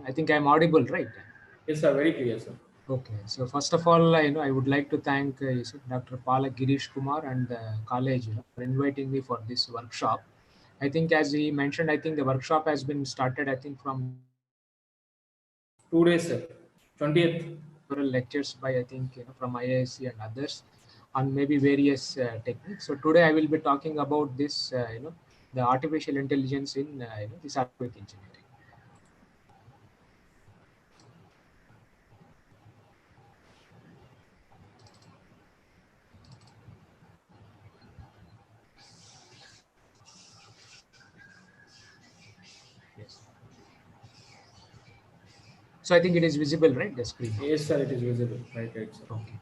I think I'm audible, right? Yes, sir. Very clear, sir. Okay. So first of all, I would like to thank Dr. Pala Girish Kumar and the college, for inviting me for this workshop. I think as he mentioned, I think the workshop has been started, I think from 2 days, sir. 20th. several lectures by, I think, from IISc and others on maybe various techniques. So today I will be talking about this, the artificial intelligence in, this earthquake engineering. Yes. So I think it is visible, right, the screen Yes, also. sir. It is visible. Right, right, sir. Okay.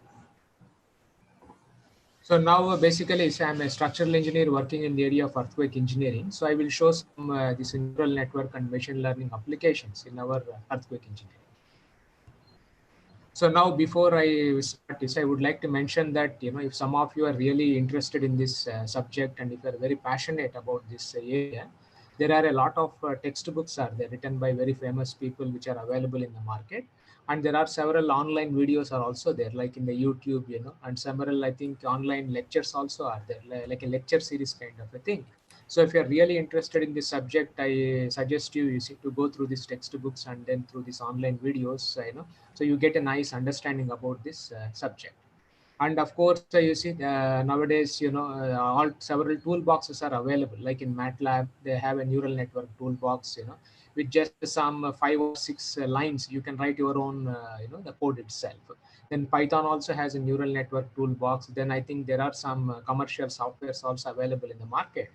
So now basically I'm a structural engineer working in the area of earthquake engineering. So I will show some this neural network and machine learning applications in our earthquake engineering. So now before I start this, I would like to mention that if some of you are really interested in this subject and if you are very passionate about this area, there are a lot of textbooks are there written by very famous people which are available in the market, and there are several online videos are also there like in the YouTube, and several I think online lectures also are there like a lecture series kind of a thing. So if you're really interested in this subject, I suggest you see to go through these textbooks and then through these online videos, so you get a nice understanding about this subject. And of course, you see nowadays, all several toolboxes are available. Like in MATLAB, they have a neural network toolbox, with just some 5 or 6 lines, you can write your own, the code itself. Then Python also has a neural network toolbox. Then I think there are some commercial softwares also available in the market,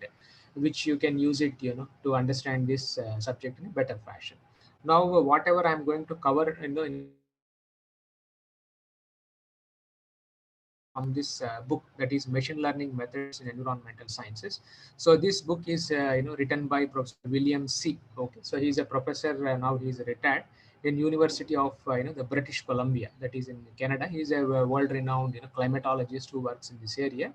which you can use it, to understand this subject in a better fashion. Now, whatever I'm going to cover, in from this book, that is Machine Learning Methods in Environmental Sciences. So this book is written by Professor William C. Okay, so he's a professor, now he's retired in University of the British Columbia, that is in Canada. He's a world-renowned climatologist who works in this area.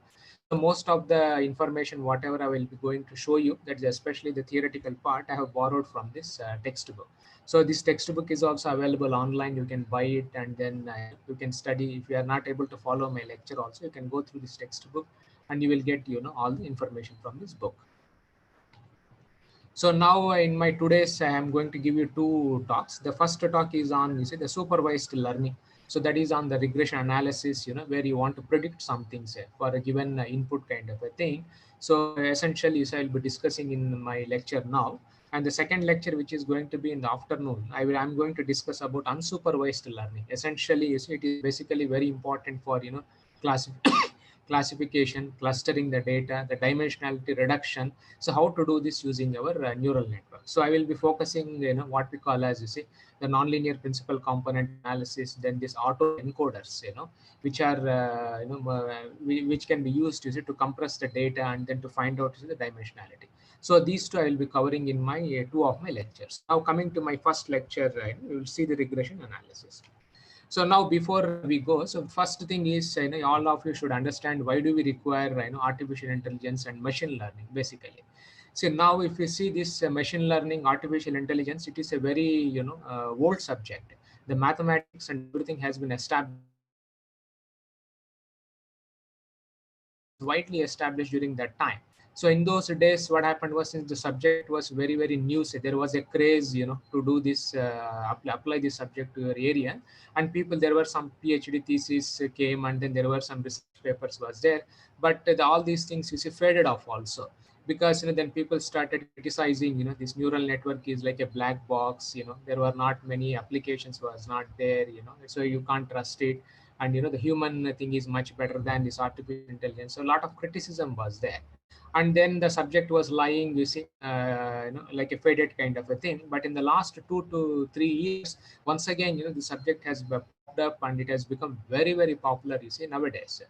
So most of the information, whatever I will be going to show you, that is especially the theoretical part, I have borrowed from this textbook. So this textbook is also available online. You can buy it and then you can study. If you are not able to follow my lecture also, you can go through this textbook and you will get all the information from this book. So now in my today's, I am going to give you two talks. The first talk is on, the supervised learning. So that is on the regression analysis, where you want to predict something, say, for a given input kind of a thing. So essentially, so I'll be discussing in my lecture now. And the second lecture, which is going to be in the afternoon, I'm going to discuss about unsupervised learning. Essentially, it is basically very important for, class classification, clustering the data, the dimensionality reduction. So how to do this using our neural network. So I will be focusing, what we call as the nonlinear principal component analysis, then this auto encoders, which are which can be used to compress the data and then to find out the dimensionality. So these two I will be covering in my two of my lectures. Now coming to my first lecture, we will see the regression analysis. So now before we go, so first thing is, all of you should understand why do we require, artificial intelligence and machine learning basically. So now if you see this machine learning, artificial intelligence, it is a very, old subject. The mathematics and everything has been established widely established during that time. So in those days, what happened was, since the subject was very, very new, so there was a craze, to do this, apply this subject to your area. And people, there were some PhD thesis came, and then there were some research papers was there. But all these things, faded off also. Because then people started criticizing, this neural network is like a black box. There were not many applications was not there. So you can't trust it, and the human thing is much better than this artificial intelligence. So a lot of criticism was there, and then the subject was lying, like a faded kind of a thing. But in the last 2 to 3 years, once again, the subject has popped up and it has become very, very popular, nowadays.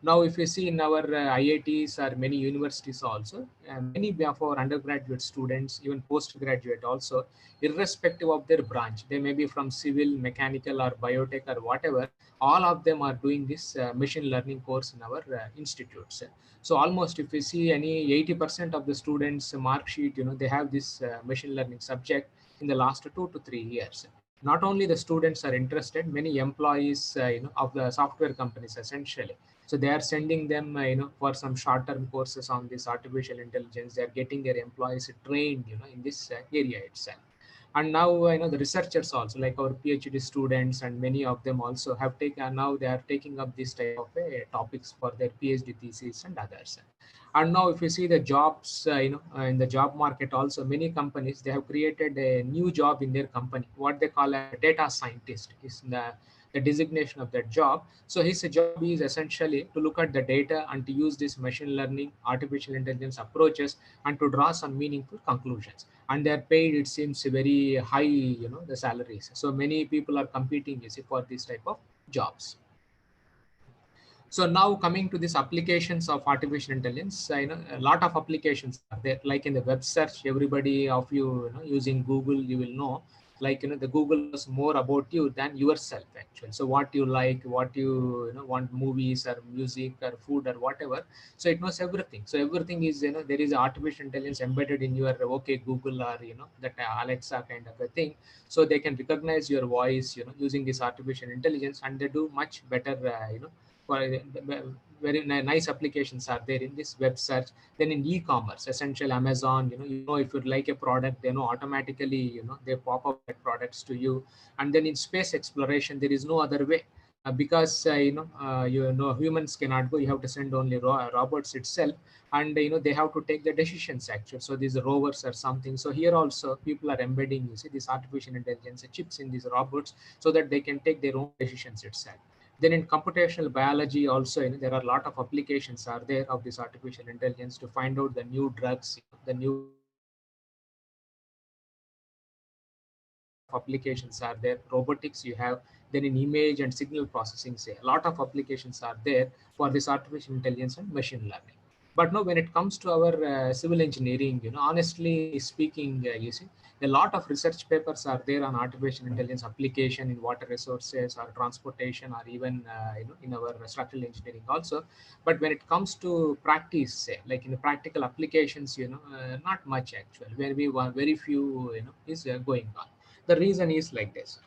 Now if you see in our IITs or many universities also, many of our undergraduate students, even postgraduate also, irrespective of their branch, they may be from civil, mechanical or biotech or whatever, all of them are doing this machine learning course in our institutes. So almost if you see any 80% of the students mark sheet, they have this machine learning subject. in the last 2 to 3 years. Not only the students are interested, many employees of the software companies essentially, so they are sending them for some short term courses on this artificial intelligence. They are getting their employees trained in this area itself. And now the researchers also, like our PhD students, and many of them also have taken, now they are taking up this type of topics for their PhD thesis and others. And now if you see the jobs in the job market also, many companies, they have created a new job in their company, what they call a data scientist is the designation of that job. So his job is essentially to look at the data and to use this machine learning artificial intelligence approaches and to draw some meaningful conclusions. And they're paid, it seems, very high, the salaries. So many people are competing, you see, for this type of jobs. So now coming to these applications of artificial intelligence, a lot of applications are there. Like in the web search, everybody of you, using Google, you will know, like the Google knows more about you than yourself actually. So what you like, what you want, movies or music or food or whatever. So it knows everything. So everything is there is artificial intelligence embedded in your okay Google, or that Alexa kind of a thing. So they can recognize your voice, using this artificial intelligence, and they do much better, for very nice applications are there in this web search. Then in e-commerce, essential Amazon, if you like a product, they know automatically, they pop up that products to you. And then in space exploration, there is no other way, because humans cannot go. You have to send only robots itself, and they have to take the decisions actually. So these rovers or something. So here also people are embedding, you see, this artificial intelligence chips in these robots, so that they can take their own decisions itself. Then in computational biology also, there are a lot of applications are there of this artificial intelligence to find out the new drugs, the new applications are there. Robotics you have. Then in image and signal processing, say, a lot of applications are there for this artificial intelligence and machine learning. But no, when it comes to our civil engineering, honestly speaking, you see, a lot of research papers are there on artificial intelligence application in water resources or transportation, or even in our structural engineering also. But when it comes to practice, say, like in the practical applications, not much actually. Where we want very few, is going on. The reason is like this.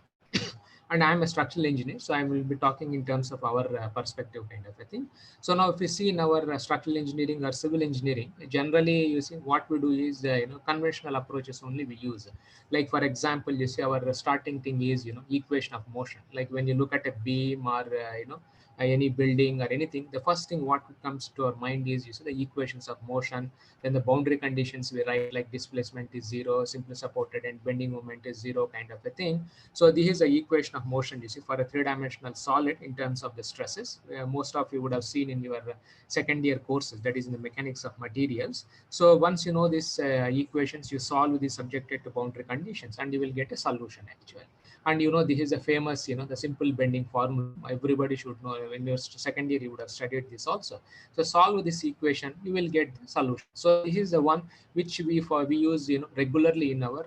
And I'm a structural engineer, so I will be talking in terms of our perspective kind of a thing. So now if you see in our structural engineering or civil engineering, generally you see what we do is conventional approaches only we use. Like for example, you see our starting thing is equation of motion. Like when you look at a beam or any building or anything, the first thing what comes to our mind is you see the equations of motion. Then the boundary conditions we write, like displacement is zero, simply supported, and bending moment is zero kind of a thing. So this is the equation of motion, you see, for a three-dimensional solid in terms of the stresses. Most of you would have seen in your second year courses, that is in the mechanics of materials. So once you know these equations, you solve this subjected to boundary conditions, and you will get a solution actually. And this is a famous, the simple bending formula. Everybody should know. In your second year, you would have studied this also. So solve this equation, you will get the solution. So this is the one which we use regularly in our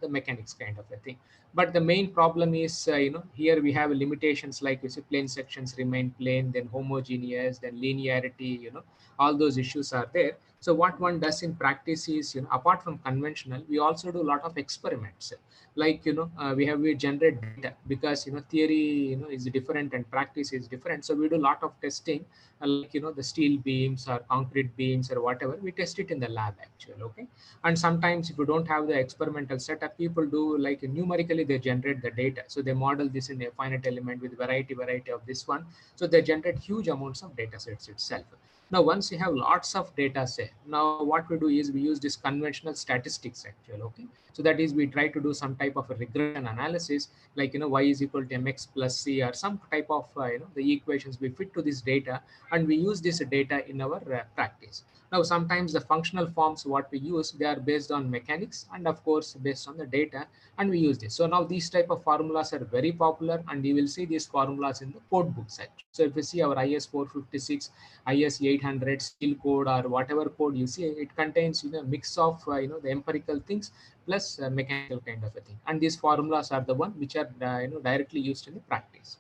the mechanics kind of a thing. But the main problem is here we have limitations, like you see plane sections remain plane, then homogeneous, then linearity, all those issues are there. So what one does in practice is apart from conventional, we also do a lot of experiments. Like we generate data, because theory is different and practice is different. So we do a lot of testing, like the steel beams or concrete beams or whatever, we test it in the lab actually. Okay. And sometimes if you don't have the experimental setup, people do like numerically they generate the data. So they model this in a finite element with variety of this one. So they generate huge amounts of data sets itself. Now once you have lots of data set, now what we do is we use this conventional statistics actually. Okay. So that is, we try to do some type of a regression analysis, like y is equal to mx plus c, or some type of the equations we fit to this data, and we use this data in our practice. Now sometimes the functional forms what we use, they are based on mechanics, and of course based on the data, and we use this. So now these type of formulas are very popular, and you will see these formulas in the code books actually. So if you see our IS 456, IS 800 steel code, or whatever code you see, it contains mix of the empirical things plus mechanical kind of a thing. And these formulas are the one which are directly used in the practice.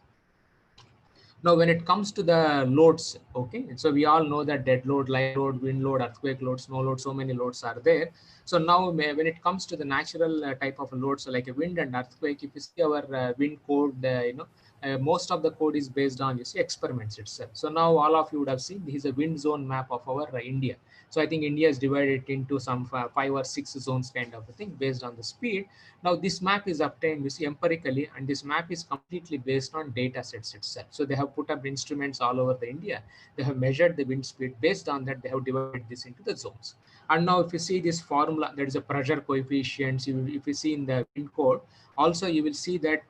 Now, when it comes to the loads, okay, so we all know that dead load, live load, wind load, earthquake load, snow load, so many loads are there. So now, when it comes to the natural type of loads, so like a wind and earthquake, if you see our wind code, most of the code is based on, you see, experiments itself. So now all of you would have seen this is a wind zone map of our India. So I think India is divided into some 5 or 6 zones kind of a thing based on the speed. Now this map is obtained, you see, empirically, and this map is completely based on data sets itself. So they have put up instruments all over the India. They have measured the wind speed. Based on that, they have divided this into the zones. And now if you see this formula, there is a pressure coefficient. If you see in the wind code, also you will see that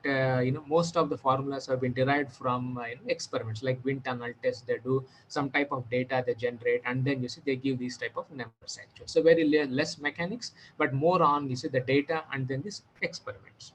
most of the formulas have been derived from experiments like wind tunnel test. They do some type of data they generate, and then you see they give these type of numbers actually. So very less mechanics, but more on, you see, the data and then these experiments.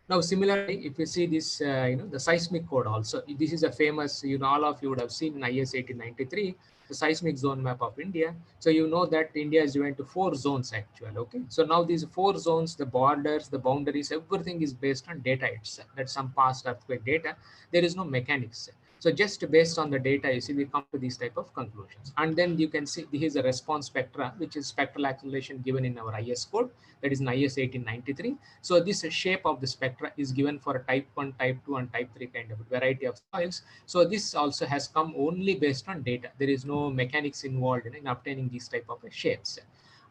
Now, similarly, if you see this, the seismic code also, this is a famous, all of you would have seen in IS 1893, the seismic zone map of India. So you know that India is divided into 4 zones actually, okay? So now these 4 zones, the borders, the boundaries, everything is based on data itself. That's some past earthquake data. There is no mechanics. So just based on the data, you see, we come to these type of conclusions. And then you can see this is a response spectra, which is spectral acceleration given in our IS code, that is in IS 1893. So this shape of the spectra is given for a type 1, type 2, and type 3 kind of variety of soils. So this also has come only based on data. There is no mechanics involved in obtaining these type of shapes.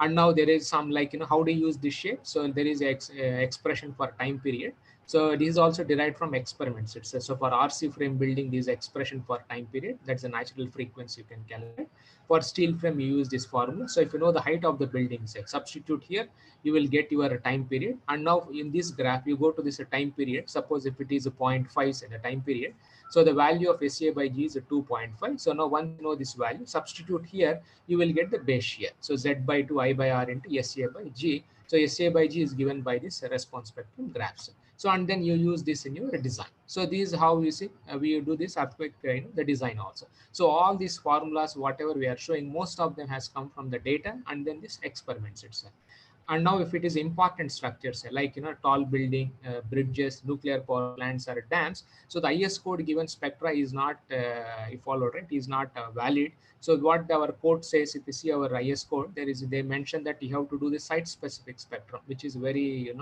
And now there is some, like, how do you use this shape? So there is expression for time period. So this is also derived from experiments. So for RC frame building, this expression for time period, that's a natural frequency you can calculate. For steel frame, you use this formula. So if you know the height of the building, say, substitute here, you will get your time period. And now in this graph, you go to this time period. Suppose if it is a 0.5, say, the time period. So the value of SA by G is a 2.5. So now once you know this value, substitute here, you will get the base shear. So Z by 2 I by R into SA by G. So SA by G is given by this response spectrum graphs. So and then you use this in your design. So this is how you see we do this earthquake, the design also. So all these formulas, whatever we are showing, most of them has come from the data and then this experiments itself. And now if it is important structures like tall building, bridges, nuclear power plants, or dams, so the IS code given spectra is not followed, right, is not valid. So what our code says, if you see our IS code, they mention that you have to do the site specific spectrum, which is very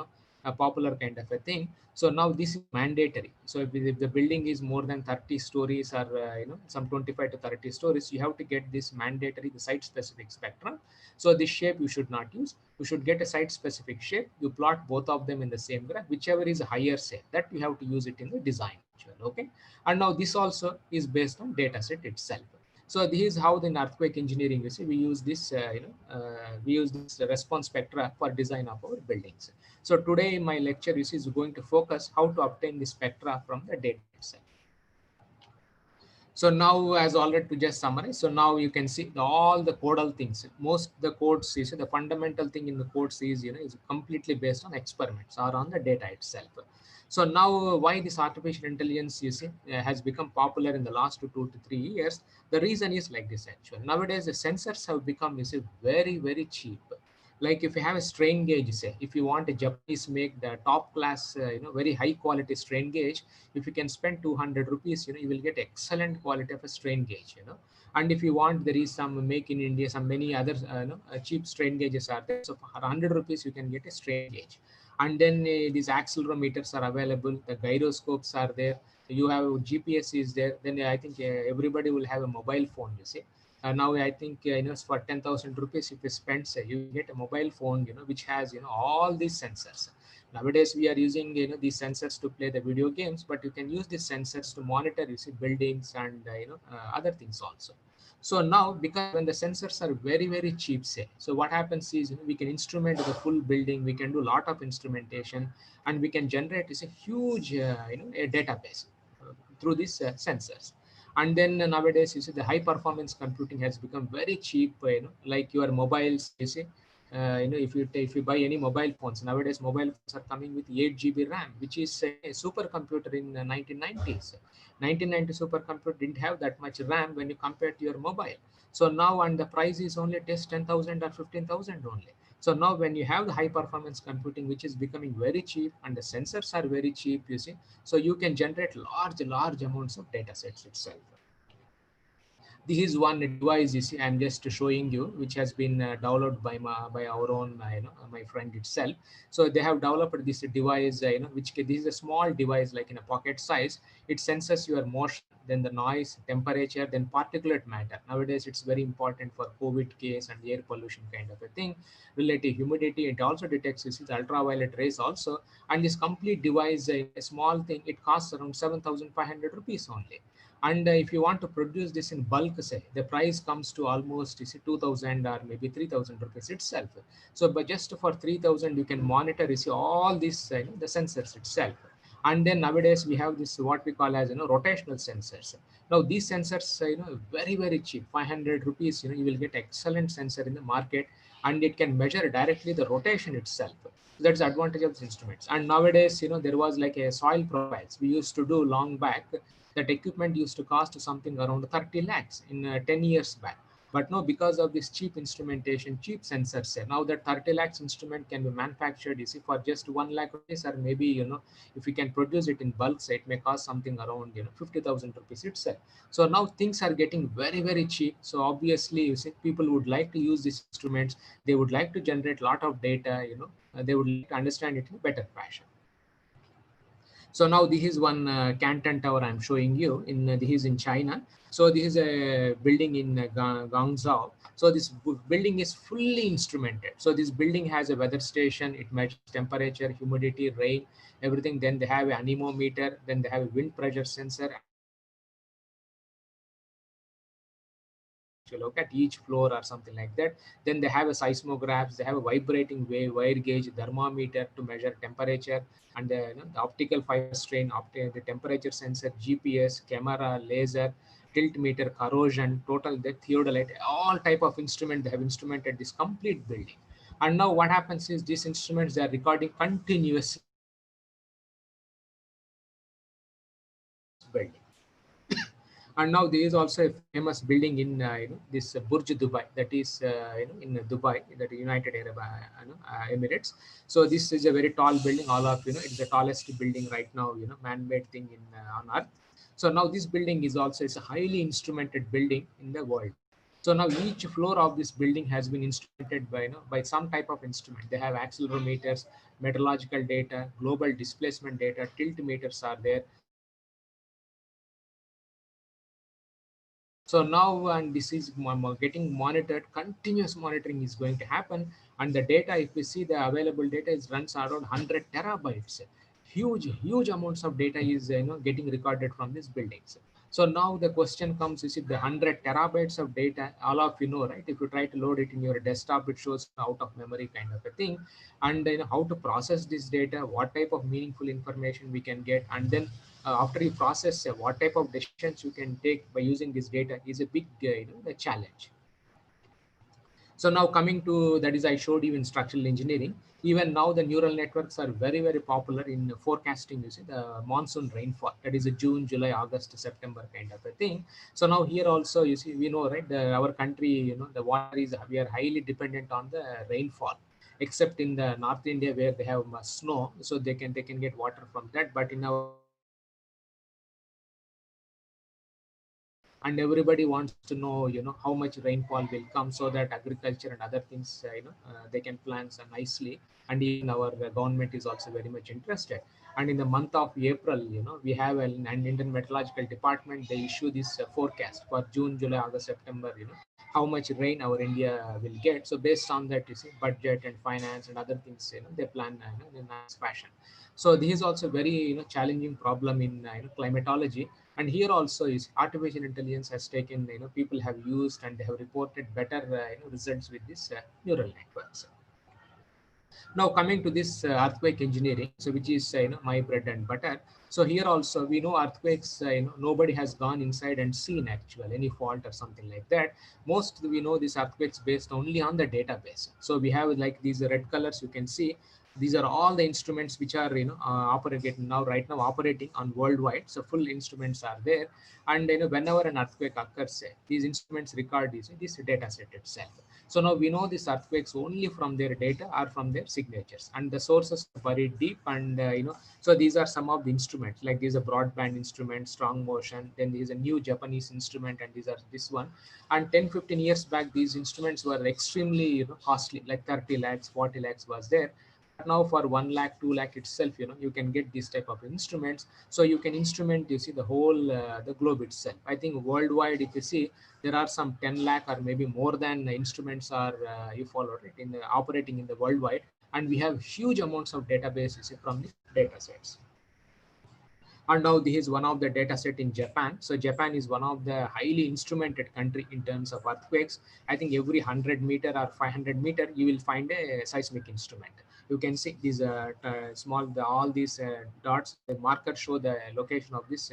a popular kind of a thing. So now this is mandatory. So if the building is more than 30 stories, or some 25 to 30 stories, you have to get this mandatory, the site specific spectrum. So this shape you should not use. You should get a site specific shape. You plot both of them in the same graph, whichever is higher, say, that you have to use it in the design. Okay. And now this also is based on data set itself. So this is how in earthquake engineering, you see, we use this, we use this response spectra for design of our buildings. So today in my lecture, you see, is going to focus how to obtain the spectra from the data itself. So now, as already to just summarize, so now you can see all the codal things. Most the codes, you see, the fundamental thing in the codes is, is completely based on experiments or on the data itself. So now, why this artificial intelligence, you see, has become popular in the last 2 to 3 years? The reason is like this actually. Nowadays, the sensors have become, you see, very, very cheap. Like if you have a strain gauge, say, if you want a Japanese make the top class, very high quality strain gauge, if you can spend 200 rupees, you will get excellent quality of a strain gauge, and if you want, there is some make in India, some many other cheap strain gauges are there. So for 100 rupees you can get a strain gauge. And then these accelerometers are available, the gyroscopes are there, you have GPS is there. Then I think everybody will have a mobile phone, you see. Now I think for 10,000 rupees, if you spend, say, you get a mobile phone, which has all these sensors. Nowadays we are using these sensors to play the video games, but you can use these sensors to monitor, you see, buildings and other things also. So now, because when the sensors are very, very cheap, say, so what happens is we can instrument the full building, we can do a lot of instrumentation, and we can generate is a huge a database through these sensors. And then nowadays, you see, the high performance computing has become very cheap, like your mobiles, you see. If you buy any mobile phones nowadays, mobile phones are coming with 8 GB RAM, which is a supercomputer in 1990s. 1990 supercomputer didn't have that much RAM when you compare to your mobile. So now, and the price is only just 10,000 or 15,000 only. So now when you have the high performance computing, which is becoming very cheap and the sensors are very cheap, you see, so you can generate large amounts of data sets itself. This is one device, you see, I'm just showing you, which has been developed by our own my friend itself. So they have developed this device, this is a small device like in a pocket size. It senses your motion, then the noise, temperature, then particulate matter. Nowadays it's very important for COVID case and air pollution kind of a thing. Relative humidity, it also detects, you see, the ultraviolet rays also. And this complete device, a small thing, it costs around 7,500 rupees only. And if you want to produce this in bulk, say, the price comes to almost, you see, 2,000 or maybe 3,000 rupees itself. So but just for 3,000 you can monitor, you see, all these the sensors itself. And then nowadays we have this what we call as rotational sensors. Now these sensors very cheap, 500 rupees, you will get excellent sensor in the market, and it can measure directly the rotation itself. That's the advantage of these instruments. And nowadays, there was like a soil profiles we used to do long back. That equipment used to cost something around 30 lakhs in 10 years back. But now, because of this cheap instrumentation, cheap sensors, now that 30 lakhs instrument can be manufactured, you see, for just 1 lakh rupees, or maybe, if you can produce it in bulk, say, it may cost something around, 50,000 rupees itself. So now things are getting very cheap. So obviously, you see, people would like to use these instruments. They would like to generate a lot of data, they would like to understand it in a better fashion. So now this is one Canton Tower I'm showing you. This is in China. So this is a building in Guangzhou. So this building is fully instrumented. So this building has a weather station. It measures temperature, humidity, rain, everything. Then they have an anemometer. Then they have a wind pressure sensor. Look at each floor or something like that. Then they have a seismographs, they have a vibrating wire gauge, thermometer to measure temperature, and the optical fiber strain, the temperature sensor, GPS, camera, laser, tilt meter, corrosion, total depth, theodolite, all type of instrument. They have instrumented this complete building. And now what happens is these instruments, they are recording continuously building. And now there is also a famous building in this Burj Dubai, that is in Dubai, that United Arab Emirates. So this is a very tall building. All of it's the tallest building right now. Man-made thing in on Earth. So now this building is also, it's a highly instrumented building in the world. So now each floor of this building has been instrumented by by some type of instrument. They have accelerometers, meteorological data, global displacement data, tilt meters are there. So now, and this is getting monitored, continuous monitoring is going to happen. And the data, if we see the available data, is runs around 100 terabytes. Huge amounts of data is getting recorded from these buildings. So now the question comes, is it the 100 terabytes of data, all of right? If you try to load it in your desktop, it shows out of memory kind of a thing. And how to process this data, what type of meaningful information we can get, and then after you process what type of decisions you can take by using this data is a big the challenge. So now coming to that is I showed you in structural engineering. Even now the neural networks are very popular in forecasting, you see, the monsoon rainfall. That is a June, July, August, September kind of a thing. So now here also, you see, we know, right, our country, the water is, we are highly dependent on the rainfall, except in the North India where they have snow, so they can get water from that. But in our and everybody wants to know how much rainfall will come, so that agriculture and other things they can plan so nicely. And even our government is also very much interested. And in the month of April, we have an Indian Meteorological Department. They issue this forecast for June, July, August, September, how much rain our India will get. So based on that, you see, budget and finance and other things, they plan in a nice fashion. So this is also very challenging problem in climatology. And here also is artificial intelligence has taken, people have used and they have reported better results with this neural networks. Now coming to this earthquake engineering, so which is my bread and butter. So here also we know earthquakes, nobody has gone inside and seen actual any fault or something like that. Most we know these earthquakes based only on the database. So we have like these red colors, you can see these are all the instruments which are operating now, right now operating on worldwide. So full instruments are there. And whenever an earthquake occurs, these instruments record this data set itself. So now we know these earthquakes only from their data or from their signatures, and the sources are buried deep. And so these are some of the instruments. Like these are broadband instrument, strong motion. Then there is a new Japanese instrument, and these are this one. And 10-15 years back, these instruments were extremely costly, like 30 lakhs, 40 lakhs was there. But now for 1 lakh, 2 lakh itself, you can get this type of instruments. So you can instrument, you see, the whole the globe itself. I think worldwide, if you see, there are some 10 lakh or maybe more than instruments are you follow it in the, operating in the worldwide. And we have huge amounts of databases from the data sets. And now this is one of the data set in Japan. So Japan is one of the highly instrumented country in terms of earthquakes. I think every 100 meter or 500 meter, you will find a seismic instrument. You can see these small, all these dots, the markers show the location of this,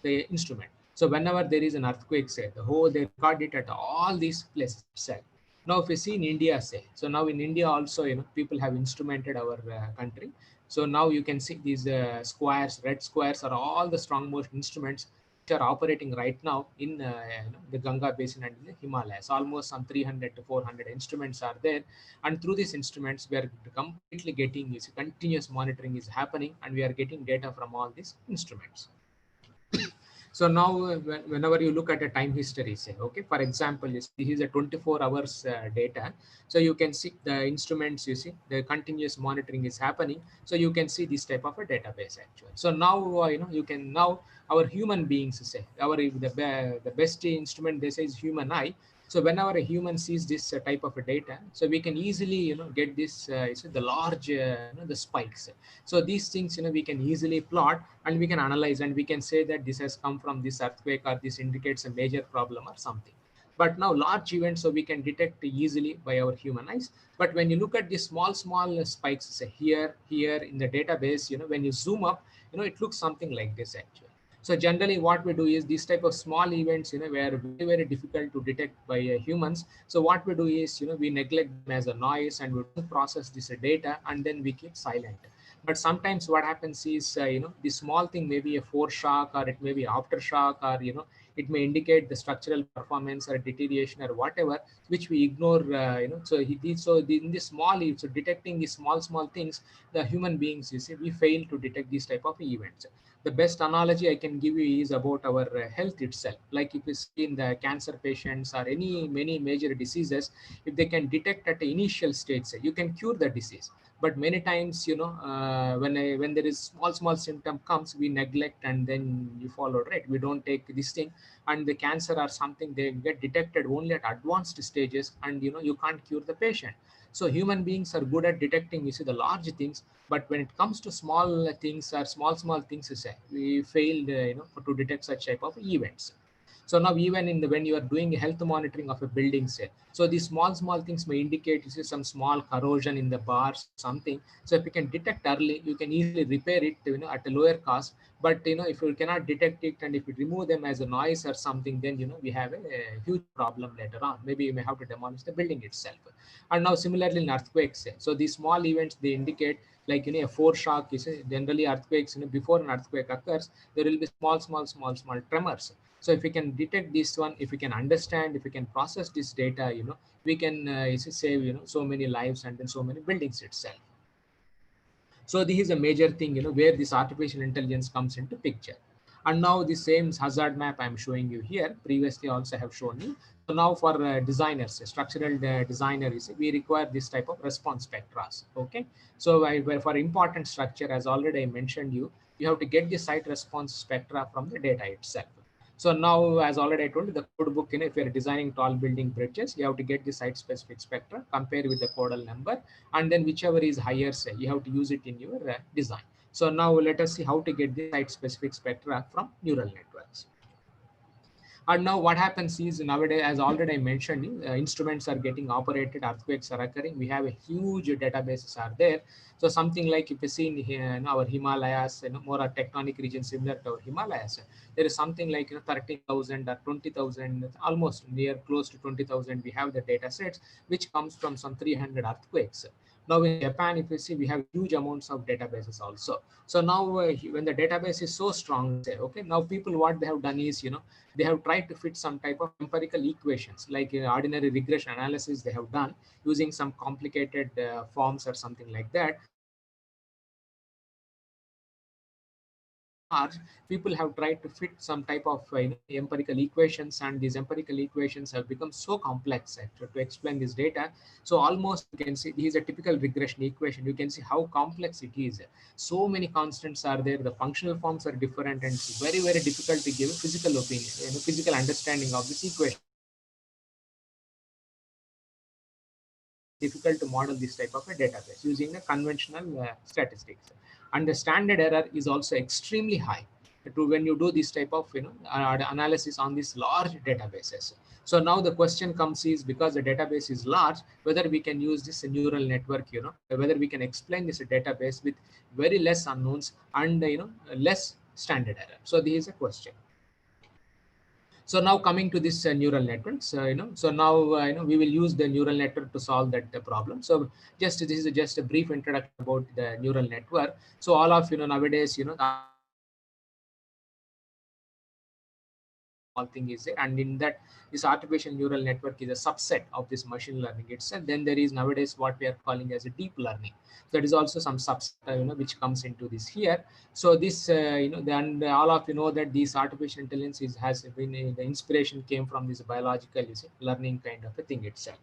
the instrument. So whenever there is an earthquake, say, the whole, they record it at all these places itself. Now, if you see in India, say, so now in India also, people have instrumented our country. So now you can see these squares, red squares are all the strong motion instruments which are operating right now in the Ganga Basin and in the Himalayas. Almost some 300 to 400 instruments are there. And through these instruments, we are completely getting this continuous monitoring is happening, and we are getting data from all these instruments. So now, whenever you look at a time history, say, okay, for example, this is a 24 hours data. So you can see the instruments, you see, the continuous monitoring is happening. So you can see this type of a database actually. So now, you can now, our human beings, say, the best instrument they say is human eye. So whenever a human sees this type of a data, so we can easily, get this, the large, the spikes. So these things, we can easily plot, and we can analyze, and we can say that this has come from this earthquake, or this indicates a major problem or something. But now large events, so we can detect easily by our human eyes. But when you look at the small spikes, say here in the database, when you zoom up, it looks something like this actually. So generally what we do is these type of small events, were very difficult to detect by humans. So what we do is, we neglect them as a noise, and we don't process this data, and then we keep silent. But sometimes what happens is, the small thing may be a foreshock, or it may be aftershock, or it may indicate the structural performance or deterioration or whatever, which we ignore. In this small, so detecting these small things, the human beings, you see, we fail to detect these type of events. The best analogy I can give you is about our health itself. Like if you see in the cancer patients or any many major diseases, if they can detect at the initial stage, say, you can cure the disease. But many times, when there is small symptom comes, we neglect, and then you follow, right, we don't take this thing. And the cancer or something, they get detected only at advanced stages, and you can't cure the patient. So human beings are good at detecting, you see, the large things. But when it comes to small things, or small things, you say, we failed, to detect such type of events. So now, even in the, when you are doing health monitoring of a building, say, so these small things may indicate, you see, some small corrosion in the bars or something. So if you can detect early, you can easily repair it, at a lower cost. But if you cannot detect it, and if you remove them as a noise or something, then we have a huge problem later on. Maybe you may have to demolish the building itself. And now similarly in earthquakes, say, so these small events, they indicate, like a foreshock. You see, generally earthquakes, before an earthquake occurs, there will be small tremors. So if we can detect this one, if we can understand, if we can process this data, we can save, so many lives, and then so many buildings itself. So this is a major thing, where this artificial intelligence comes into picture. And now the same hazard map I'm showing you here, previously also have shown you. So now for designers, structural designers, we require this type of response spectra. Okay. So for important structure, as already I mentioned you, you have to get the site response spectra from the data itself. So now, as already I told you, the code book, if you're designing tall building bridges, you have to get the site specific spectra, compare with the codal number, and then whichever is higher, say, you have to use it in your design. So now let us see how to get the site specific spectra from neural networks. And now what happens is, nowadays, as already I mentioned, instruments are getting operated, earthquakes are occurring. We have a huge databases are there. So something like if you see in our Himalayas, more a tectonic region similar to our Himalayas, there is something like 13,000 or 20,000, almost near close to 20,000. We have the data sets which comes from some 300 earthquakes. Now in Japan, if you see, we have huge amounts of databases also. So now when the database is so strong, say, okay, now people, what they have done is, they have tried to fit some type of empirical equations, like ordinary regression analysis they have done using some complicated forms or something like that. Large, people have tried to fit some type of empirical equations, and these empirical equations have become so complex to explain this data. So almost you can see this is a typical regression equation. You can see how complex it is. So many constants are there, the functional forms are different, and it's very, very difficult to give a physical opinion, physical understanding of this equation. Difficult to model this type of a database using the conventional statistics. And the standard error is also extremely high to when you do this type of analysis on these large databases. So now the question comes is, because the database is large, whether we can use this neural network, whether we can explain this database with very less unknowns and less standard error. So this is a question. So now coming to this neural networks, so now we will use the neural network to solve that problem. So just this is just a brief introduction about the neural network. So all of nowadays, all thing is there, and in that, this artificial neural network is a subset of this machine learning itself. Then there is nowadays what we are calling as a deep learning. That is also some subset which comes into this here. So this then all of that these artificial intelligence has been the inspiration came from this biological learning kind of a thing itself.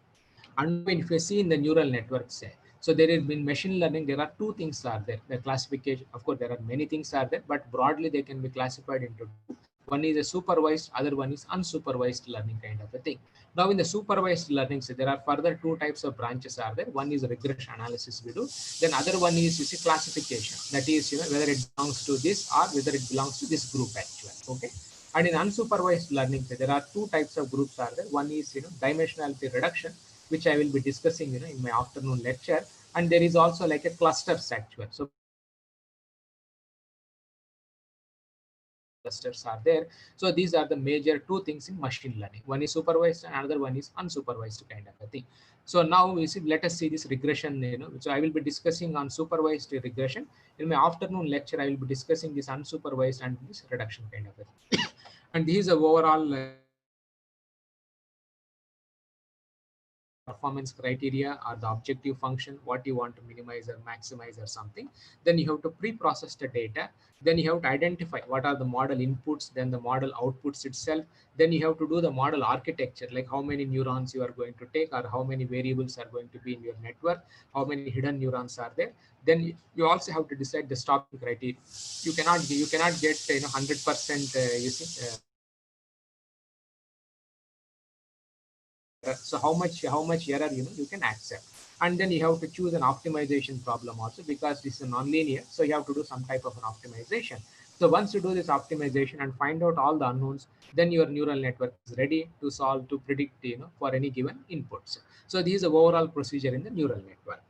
And now if you see in the neural networks, so there has been machine learning, there are two things are there. The classification, of course, there are many things are there, but broadly they can be classified into two. One is a supervised, other one is unsupervised learning kind of a thing. Now in the supervised learning, so there are further two types of branches are there. One is regression analysis we do. Then other one is classification. That is whether it belongs to this or whether it belongs to this group actually. Okay. And in unsupervised learning, so there are two types of groups are there. One is dimensionality reduction, which I will be discussing in my afternoon lecture. And there is also like a clusters actually. So clusters are there. So these are the major two things in machine learning. One is supervised and another one is unsupervised kind of a thing. So now we see, let us see this regression, so I will be discussing on supervised regression. In my afternoon lecture, I will be discussing this unsupervised and this reduction kind of a thing. And this is a overall performance criteria or the objective function, what you want to minimize or maximize or something. Then you have to pre-process the data. Then you have to identify what are the model inputs, then the model outputs itself. Then you have to do the model architecture, like how many neurons you are going to take, or how many variables are going to be in your network, how many hidden neurons are there. Then you also have to decide the stopping criteria. You cannot get 100% you see so how much error you can accept. And then you have to choose an optimization problem also, because this is non-linear, so you have to do some type of an optimization. So once you do this optimization and find out all the unknowns, then your neural network is ready to solve, to predict for any given inputs. So this is the overall procedure in the neural network.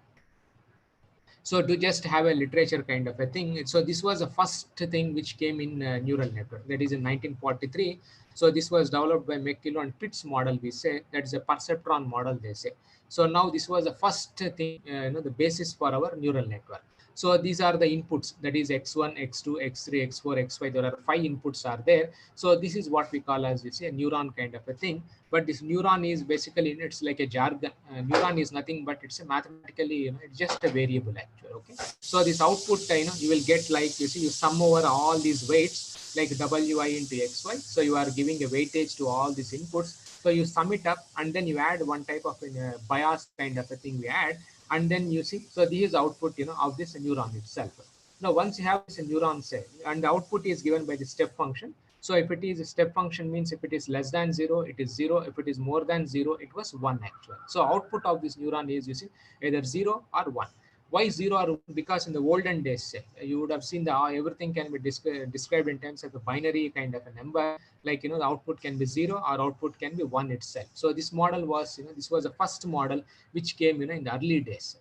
So to just have a literature kind of a thing. So this was the first thing which came in neural network. That is in 1943. So this was developed by McKillo and Pitts model. We say that is a perceptron model. They say. So now this was the first thing, the basis for our neural network. So these are the inputs. That is x1, x2, x3, x4, x5. There are 5 inputs are there. So this is what we call as we say a neuron kind of a thing. But this neuron is basically, it's like a jargon. Neuron is nothing but it's a mathematically, it's just a variable actually. Okay. So this output, you will get, like you see, you sum over all these weights like wi into xy. So you are giving a weightage to all these inputs. So you sum it up, and then you add one type of bias kind of a thing we add, and then you see. So this is output, of this neuron itself. Now once you have this neuron say, and the output is given by the step function. So if it is a step function, means if it is less than 0, it is 0. If it is more than 0, it was 1 actually. So output of this neuron is, you see, either 0 or 1. Why 0 or 1? Because in the olden days, you would have seen that everything can be described in terms of a binary kind of a number. Like, the output can be 0 or output can be 1 itself. So this model was, this was the first model which came, in the early days.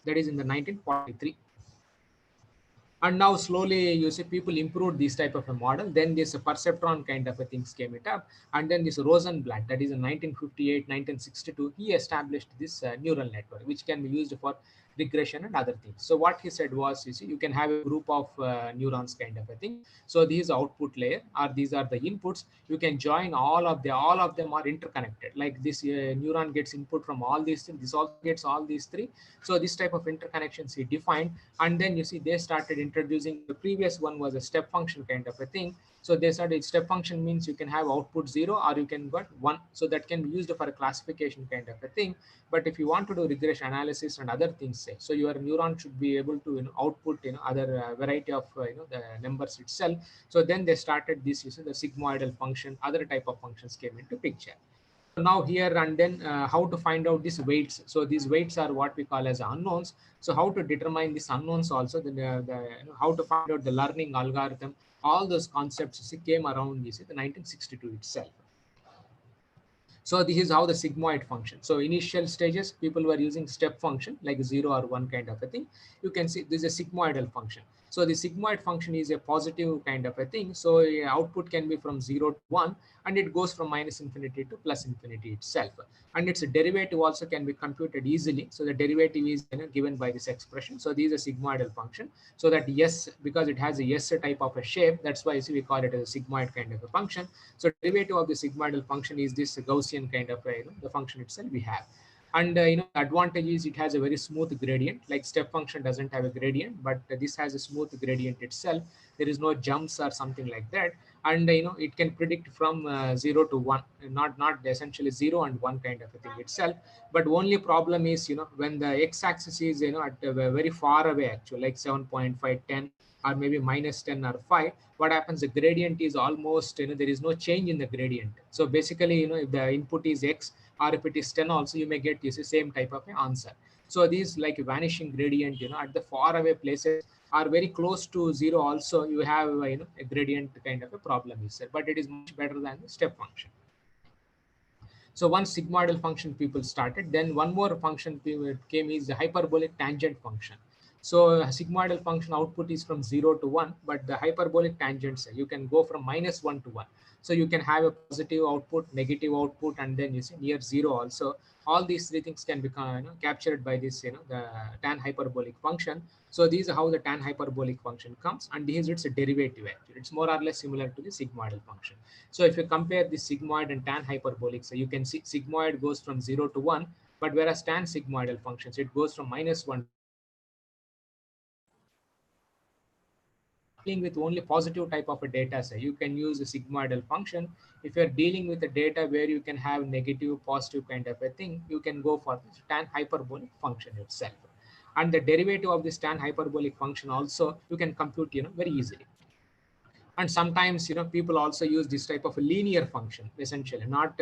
That is in the 1943. And now slowly you see people improved this type of a model. Then this perceptron kind of a things came it up. And then this Rosenblatt, that is in 1958, 1962, he established this neural network, which can be used for regression and other things. So what he said was, you see, you can have a group of neurons kind of a thing. So these output layer, or these are the inputs. You can join all of them are interconnected. Like this neuron gets input from all these things. This also gets all these three. So this type of interconnections he defined, and then you see they started introducing, the previous one was a step function kind of a thing. So they started, step function means you can have output 0 or you can get 1. So that can be used for a classification kind of a thing. But if you want to do regression analysis and other things, say, so your neuron should be able to output other variety of the numbers itself. So then they started this using the sigmoidal function, other type of functions came into picture. So now here, and then how to find out these weights. So these weights are what we call as unknowns. So how to determine these unknowns also, how to find out the learning algorithm, all those concepts came around the 1962 itself. So this is how the sigmoid function. So initial stages, people were using step function like 0 or 1 kind of a thing. You can see this is a sigmoidal function. So the sigmoid function is a positive kind of a thing. So output can be from 0 to 1, and it goes from minus infinity to plus infinity itself. And its derivative also can be computed easily. So the derivative is given by this expression. So this is a sigmoidal function. So that yes, because it has a yes type of a shape, that's why we call it as a sigmoid kind of a function. So derivative of the sigmoidal function is this Gaussian kind of the function itself we have. And the advantage is it has a very smooth gradient. Like step function doesn't have a gradient, but this has a smooth gradient itself. There is no jumps or something like that. And it can predict from 0 to 1, not essentially 0 and 1 kind of a thing itself. But only problem is when the x-axis is at very far away, actually, like 7.5, 10, or maybe minus 10 or 5. What happens, the gradient is almost there is no change in the gradient. So basically if the input is x, or if it is 10 also, you may get the same type of answer. So these like vanishing gradient at the far away places are very close to 0 also, you have a gradient kind of a problem is there, but it is much better than the step function. So one sigmoidal function people started, then one more function came is the hyperbolic tangent function. So a sigmoidal function output is from 0 to 1, but the hyperbolic tangents, you can go from minus 1 to 1. So you can have a positive output, negative output, and then you see near 0 also. All these three things can become captured by this, the tan hyperbolic function. So these are how the tan hyperbolic function comes, and this is its a derivative actually. It's more or less similar to the sigmoidal function. So if you compare the sigmoid and tan hyperbolic, so you can see sigmoid goes from 0 to 1, but whereas tan sigmoidal functions, it goes from minus 1. Dealing with only positive type of a data set, you can use a sigmoidal function. If you're dealing with a data where you can have negative, positive kind of a thing, you can go for the tan hyperbolic function itself. And the derivative of this tan hyperbolic function also, you can compute very easily. And sometimes people also use this type of a linear function, essentially not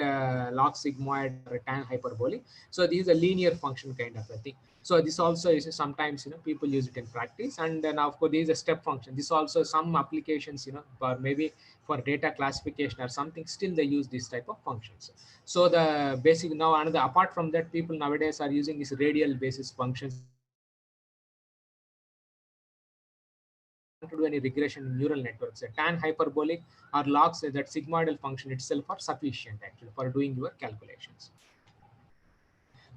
log sigmoid or tan hyperbolic. So this is a linear function kind of a thing. So this also is sometimes people use it in practice. And then of course there is a step function. This also some applications for maybe for data classification or something, still they use this type of functions. So the basic now, another apart from that, people nowadays are using these radial basis functions to do any regression in neural networks. A tan hyperbolic or logs that sigmoidal function itself are sufficient actually for doing your calculations.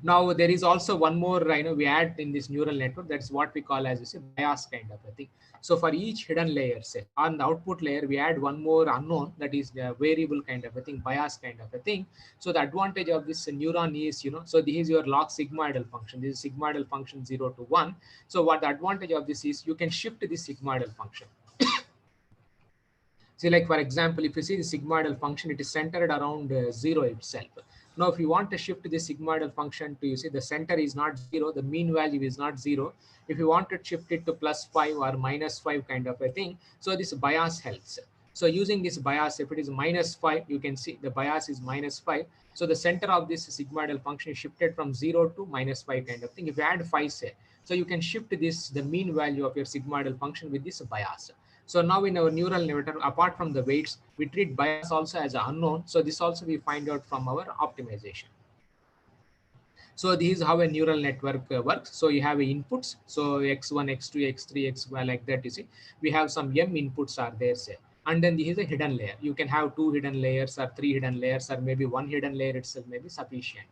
Now there is also one more we add in this neural network, that's what we call as bias kind of a thing. So for each hidden layer, say on the output layer, we add one more unknown, that is the variable kind of a thing, bias kind of a thing. So the advantage of this neuron is so this is your log sigmoidal function. This is sigmoidal function 0 to 1. So what the advantage of this is, you can shift this sigmoidal function. See, like for example, if you see the sigmoidal function, it is centered around 0 itself. Now, if you want to shift the sigmoidal function to, you see, the center is not 0, the mean value is not 0. If you want to shift it to +5 or -5 kind of a thing, so this bias helps. So using this bias, if it is -5, you can see the bias is -5. So the center of this sigmoidal function is shifted from 0 to -5 kind of thing. If you add 5, say, so you can shift this, the mean value of your sigmoidal function with this bias. So now in our neural network, apart from the weights, we treat bias also as an unknown. So this also we find out from our optimization. So this is how a neural network works. So you have inputs. So x1, x2, x3, x1 like that, you see. We have some m inputs are there, say. And then this is a hidden layer. You can have 2 hidden layers or 3 hidden layers, or maybe 1 hidden layer itself may be sufficient.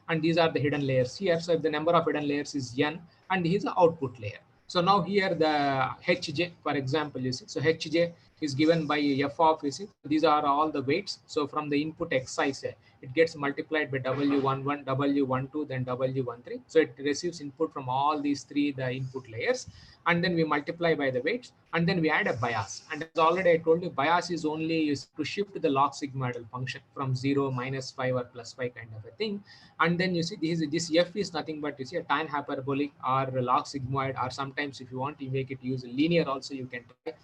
and these are the hidden layers here. So if the number of hidden layers is n, and here's the output layer. So now here the hj, for example, you see, so hj is given by f of, you see, these are all the weights. So from the input xi, say, it gets multiplied by w11, w12, then w13. So it receives input from all these three, the input layers, and then we multiply by the weights, and then we add a bias. And as already I told you, bias is only used to shift the log sigmoidal function from 0, -5, or +5 kind of a thing. And then you see this f is nothing but, you see, a tan hyperbolic or log sigmoid, or sometimes if you want to make it use linear also, you can try.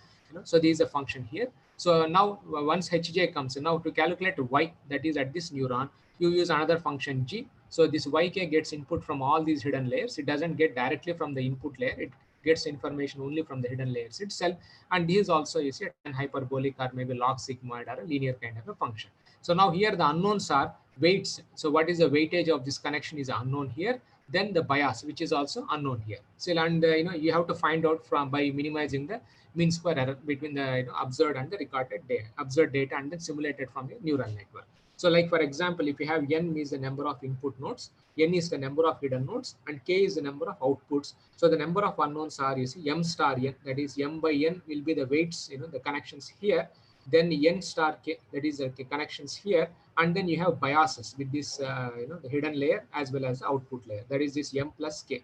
So there is a function here. So now once hj comes in, now to calculate y, that is at this neuron, you use another function g. So this yk gets input from all these hidden layers. It doesn't get directly from the input layer. It gets information only from the hidden layers itself. And this also, you see, a tan hyperbolic or maybe log sigmoid or a linear kind of a function. So now here the unknowns are weights. So what is the weightage of this connection is unknown here. Then the bias, which is also unknown here. So and you have to find out from by minimizing the mean square error between the observed and the recorded data, observed data, and then simulated from the neural network. So like for example, if you have n is the number of input nodes, n is the number of hidden nodes, and k is the number of outputs. So the number of unknowns are, you see, m star n, that is m by n will be the weights, the connections here. Then n star k, that is the connections here, and then you have biases with this the hidden layer as well as the output layer, that is this m plus k.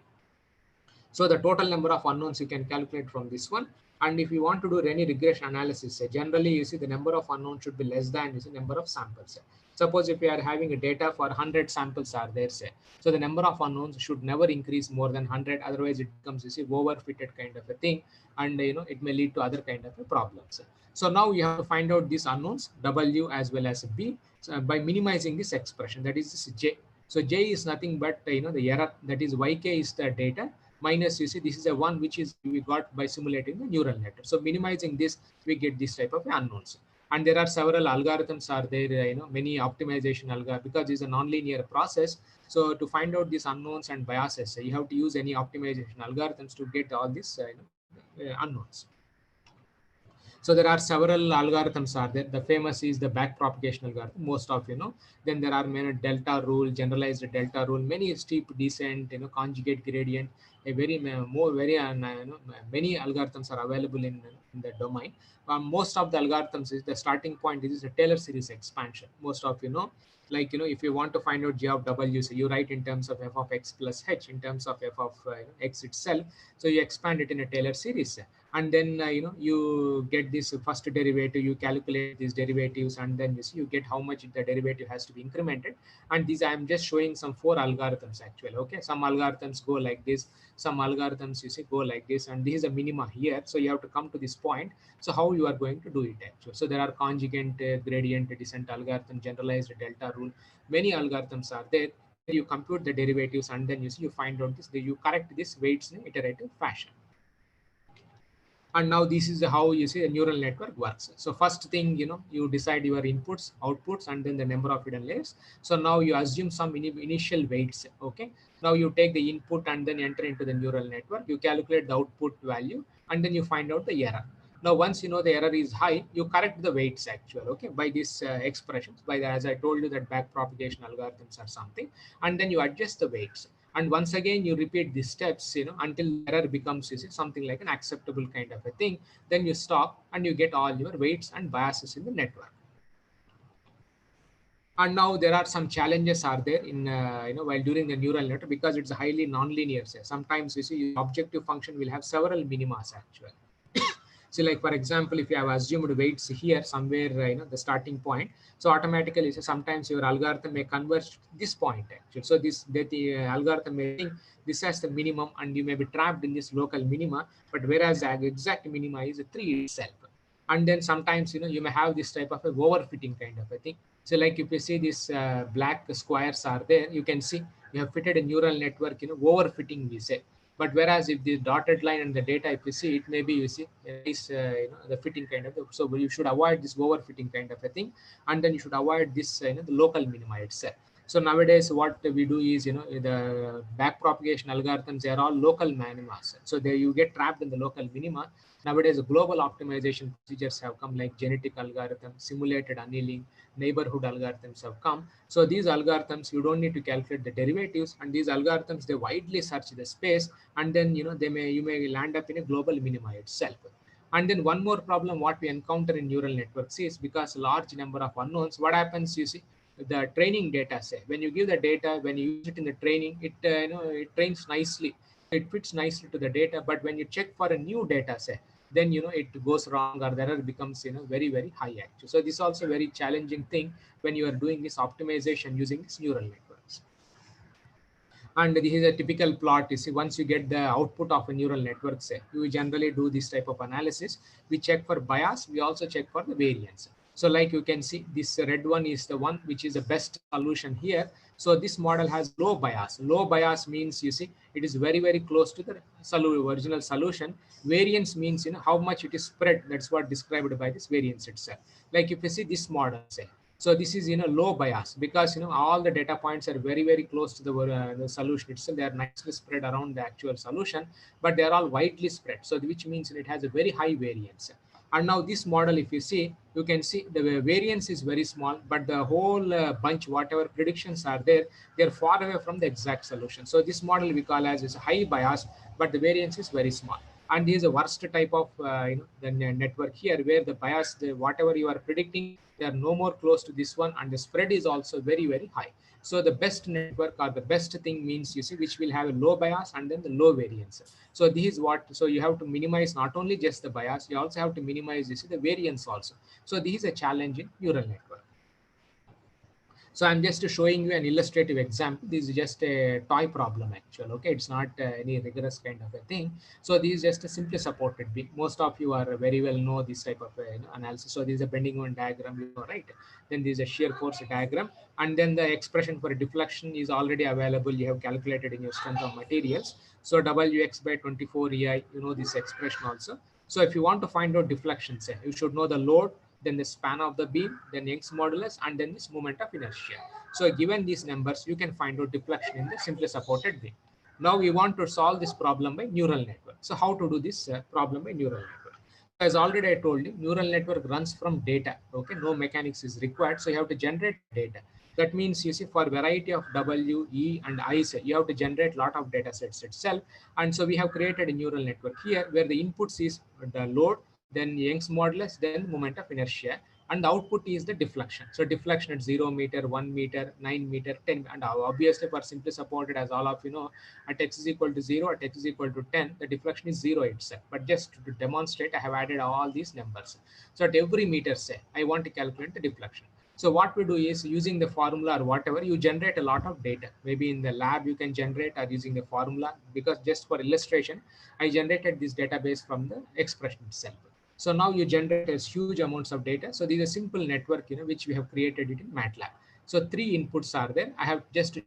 So the total number of unknowns you can calculate from this one. And if you want to do any regression analysis, generally you see the number of unknowns should be less than, you see, number of samples. Suppose if you are having a data for 100 samples are there, say, so the number of unknowns should never increase more than 100. Otherwise, it becomes, you see, overfitted kind of a thing, and it may lead to other kind of problems. So now you have to find out these unknowns w as well as b, so by minimizing this expression, that is this j. So j is nothing but the error, that is yk is the data, minus, you see, this is a one which is we got by simulating the neural network. So minimizing this, we get this type of unknowns. And there are several algorithms are there, many optimization algorithms, because it's a nonlinear process. So to find out these unknowns and biases, you have to use any optimization algorithms to get all these unknowns. So there are several algorithms are there. The famous is the backpropagation algorithm, most of Then there are many delta rule, generalized delta rule, many steep descent, conjugate gradient, a very many algorithms are available in the domain. Most of the algorithms is the starting point is a Taylor series expansion. Most of like if you want to find out g of w, so you write in terms of f of x plus h in terms of f of x itself. So you expand it in a Taylor series, and then you get this first derivative, you calculate these derivatives, and then you see you get how much the derivative has to be incremented. And these I am just showing some 4 algorithms actually. Okay, some algorithms go like this, some algorithms you see go like this, and this is a minima here. So you have to come to this point. So how you are going to do it actually? So there are conjugate gradient descent algorithm, generalized delta rule, many algorithms are there. You compute the derivatives, and then you see you find out this, you correct this weights in iterative fashion. And now this is how you see a neural network works. So first thing, you decide your inputs, outputs, and then the number of hidden layers. So now you assume some initial weights. Okay, now you take the input and then enter into the neural network. You calculate the output value, and then you find out the error. Now once you know the error is high, you correct the weights actual, okay, by these expressions, by the, as I told you, that back propagation algorithms or something, and then you adjust the weights. And once again you repeat these steps until error becomes, you see, something like an acceptable kind of a thing. Then you stop and you get all your weights and biases in the network. And now there are some challenges are there in while during the neural network, because it's highly non-linear. Sometimes you see objective function will have several minimas actually. So like for example, if you have assumed weights here somewhere, the starting point, so automatically sometimes your algorithm may converge to this point actually. So the algorithm may think this as the minimum, and you may be trapped in this local minima, but whereas the exact minima is 3 itself. And then sometimes you may have this type of a overfitting kind of a thing. So like if you see these black squares are there, you can see you have fitted a neural network, overfitting we say. But whereas if the dotted line and the data, if you see, it may be, you see, is the fitting kind of. So you should avoid this overfitting kind of a thing, and then you should avoid this the local minima itself. So nowadays, what we do is the back propagation algorithms, they are all local minimas. So there you get trapped in the local minima. Nowadays, global optimization procedures have come, like genetic algorithms, simulated annealing, neighborhood algorithms have come. So these algorithms, you don't need to calculate the derivatives, and these algorithms, they widely search the space, and then you may land up in a global minima itself. And then one more problem what we encounter in neural networks is, because large number of unknowns, what happens, you see, the training data, say when you give the data, when you use it in the training, it trains nicely, it fits nicely to the data, but when you check for a new data, say, then it goes wrong, or the error becomes very, very high actually. So this is also a very challenging thing when you are doing this optimization using these neural networks. And this is a typical plot. You see, once you get the output of a neural network, say, you generally do this type of analysis. We check for bias, we also check for the variance. So like you can see, this red one is the one which is the best solution here. So this model has low bias. Low bias means, you see, it is very, very close to the original solution. Variance means how much it is spread. That's what described by this variance itself. Like if you see this model, say, so this is low bias, because all the data points are very, very close to the solution itself. They are nicely spread around the actual solution, but they are all widely spread. So which means it has a very high variance. And now this model, if you see, you can see the variance is very small, but the whole bunch, whatever predictions are there, they're far away from the exact solution. So this model we call as is high bias, but the variance is very small. And this is a worst type of the network here, where the bias, whatever you are predicting, they are no more close to this one, and the spread is also very, very high. So the best network, or the best thing means, you see, which will have a low bias and then the low variance. So this is what, so you have to minimize not only just the bias, you also have to minimize, you see, the variance also. So this is a challenge in neural network. So I'm just showing you an illustrative example. This is just a toy problem actually. Okay, it's not any rigorous kind of a thing. So this is just a simply supported beam. Most of you are very well know this type of analysis. So this is a bending moment diagram, right? Then this is a shear force diagram, and then the expression for deflection is already available. You have calculated in your strength of materials. So Wx by 24 EI, this expression also. So if you want to find out deflection, say, you should know the load, then the span of the beam, then Young's modulus, and then this moment of inertia. So given these numbers, you can find out deflection in the simply supported beam. Now we want to solve this problem by neural network. So how to do this problem by neural network? As already I told you, neural network runs from data. Okay, no mechanics is required. So you have to generate data. That means, you see, for variety of W, E, and I, you have to generate lot of data sets itself. And so we have created a neural network here, where the inputs is the load, then Young's modulus, then moment of inertia, and the output is the deflection. So deflection at 0 meter, 1 meter, 9 meter, 10, and obviously for simply supported, as all of you know, at x is equal to 0, at x is equal to 10, the deflection is 0 itself. But just to demonstrate, I have added all these numbers. So at every meter, say, I want to calculate the deflection. So what we do is, using the formula or whatever, you generate a lot of data. Maybe in the lab you can generate, or using the formula, because just for illustration, I generated this database from the expression itself. So now you generate a huge amounts of data. So these are simple network, which we have created it in MATLAB. So 3 inputs are there. I have just,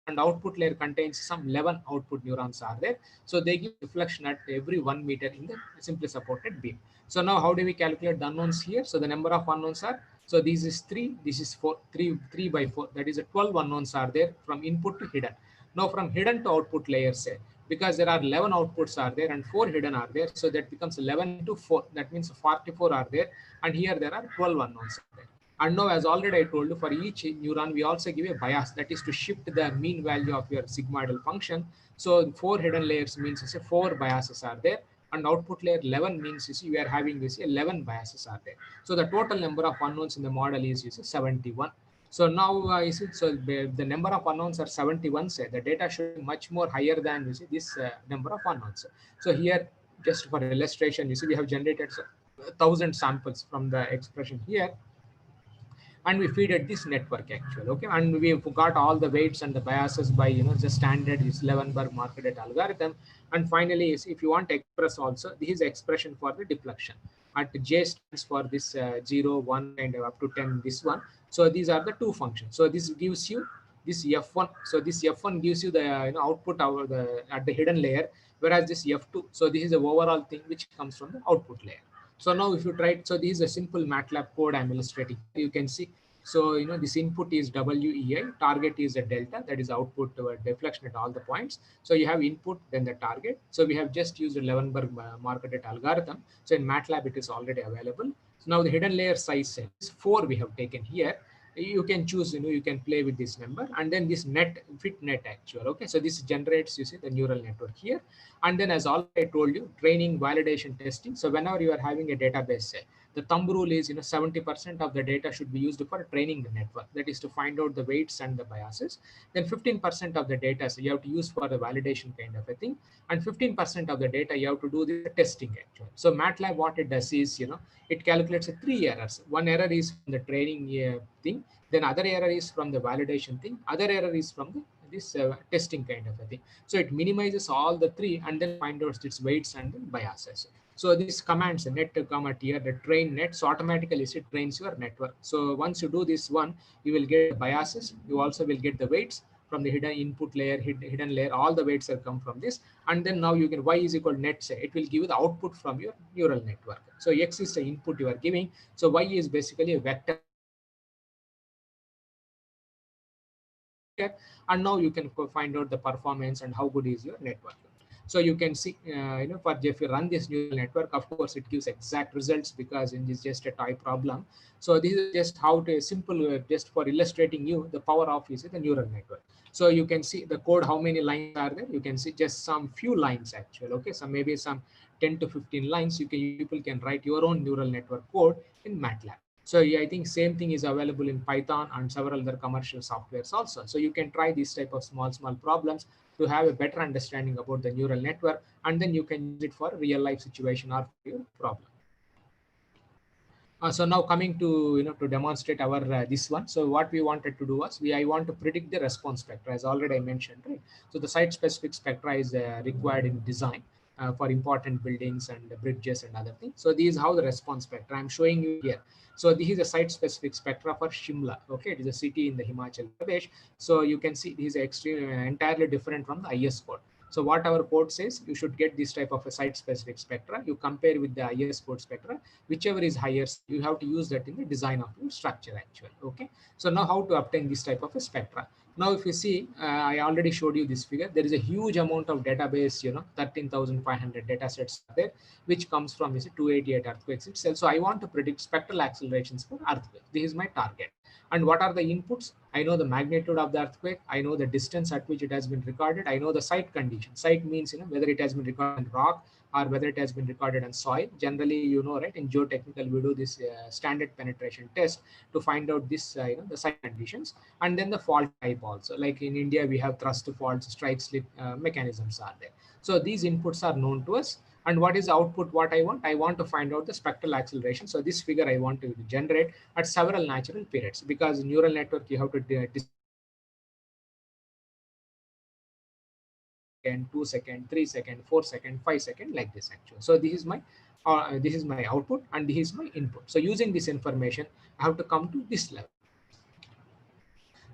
and output layer contains some 11 output neurons are there. So they give deflection at every 1 meter in the simply supported beam. So now how do we calculate the unknowns here? So the number of unknowns are, so this is 3, this is 4, 3 by 4, that is a 12 unknowns are there from input to hidden. Now from hidden to output layer, say, because there are 11 outputs are there and 4 hidden are there, so that becomes 11 into 4, that means 44 are there, and here there are 12 unknowns are there. And now, as already I told you, for each neuron, we also give a bias, that is to shift the mean value of your sigmoidal function. So 4 hidden layers means, say, 4 biases are there, and output layer 11 means, you see, you are having this 11 biases are there. So the total number of unknowns in the model is, you see, 71. So now, so the number of unknowns are 71. Say the data should be much more higher than, you see, this number of unknowns. So here, just for illustration, you see, we have generated 1,000 samples from the expression here, and we feed it this network actually. Okay, and we got all the weights and the biases by the standard is Levenberg Marquardt algorithm. And finally, if you want to express also, this is expression for the deflection. At J stands for this 0, 1, and up to 10, this one. So these are the two functions. So this gives you this F1. So this F1 gives you the output of the at the hidden layer, whereas this F2, so this is the overall thing which comes from the output layer. So now if you try, so this is a simple MATLAB code I'm illustrating. You can see, So, this input is WEI, target is a delta, that is output deflection at all the points. So you have input, then the target. So we have just used the Levenberg Marquardt algorithm. So in MATLAB, it is already available. So now the hidden layer size is 4 we have taken here. You can choose, you can play with this number, and then this net fit net actual. Okay, so this generates, you see, the neural network here. And then, as already I told you, training, validation, testing. So whenever you are having a database, say, the thumb rule is 70% of the data should be used for training the network, that is to find out the weights and the biases. Then 15% of the data, so you have to use for the validation kind of a thing, and 15% of the data you have to do the testing actually. So MATLAB, what it does is, it calculates 3 errors. One error is from the training thing, then other error is from the validation thing, other error is from the this testing kind of a thing. So it minimizes all the three and then find out its weights and biases. So these commands, net comma tier, the train net, so automatically it trains your network. So once you do this one, you will get the biases. You also will get the weights from the hidden input layer, hidden layer. All the weights have come from this. And then now you can, y is equal net, say, it will give you the output from your neural network. So x is the input you are giving. So y is basically a vector. And now you can find out the performance and how good is your network. So you can see, for if you run this neural network, of course, it gives exact results because it is just a toy problem. So this is just how to simple, just for illustrating you the power of the neural network. So you can see the code, how many lines are there. You can see just some few lines actually. Okay, so maybe some 10 to 15 lines. People can write your own neural network code in MATLAB. So yeah, I think same thing is available in Python and several other commercial softwares also. So you can try these type of small problems to have a better understanding about the neural network, and then you can use it for real life situation or for your problem. So now coming to to demonstrate our this one. So what we wanted to do was I want to predict the response spectra, as already I mentioned, right? So the site specific spectra is required in design for important buildings and bridges and other things. So this is how the response spectra I'm showing you here. So this is a site specific spectra for Shimla. Okay, it is a city in the Himachal Pradesh. So you can see this is entirely different from the IS code. So what our code says, you should get this type of a site specific spectra. You compare with the IS code spectra, whichever is higher, you have to use that in the design of your structure actually. Okay, so now how to obtain this type of a spectra. Now if you see, I already showed you this figure. There is a huge amount of database, 13,500 data sets there, which comes from 288 earthquakes itself. So I want to predict spectral accelerations for earthquake. This is my target. And what are the inputs? I know the magnitude of the earthquake. I know the distance at which it has been recorded. I know the site condition. Site means whether it has been recorded in rock or whether it has been recorded on soil. Generally, right, in geotechnical, we do this standard penetration test to find out this, the site conditions, and then the fault type also. Like in India, we have thrust faults, strike slip mechanisms are there. So these inputs are known to us. And what is the output? What I want to find out the spectral acceleration. So this figure I want to generate at several natural periods, because neural network you have to 2 second, 3 second, 4 second, 5 second, like this actually. So this is my output and this is my input. So using this information, I have to come to this level.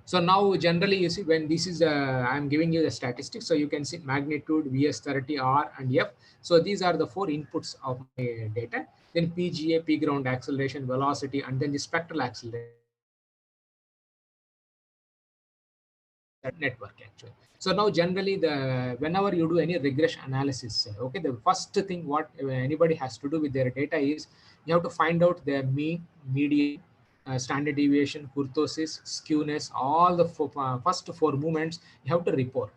So now generally you see when this is I'm giving you the statistics. So you can see magnitude, VS30, R and F. So these are the 4 inputs of my data. Then PGA, P ground acceleration, velocity, and then the spectral acceleration network actually. So now generally whenever you do any regression analysis, okay, the first thing what anybody has to do with their data is you have to find out their mean, median, standard deviation, kurtosis, skewness, all the first 4 movements you have to report.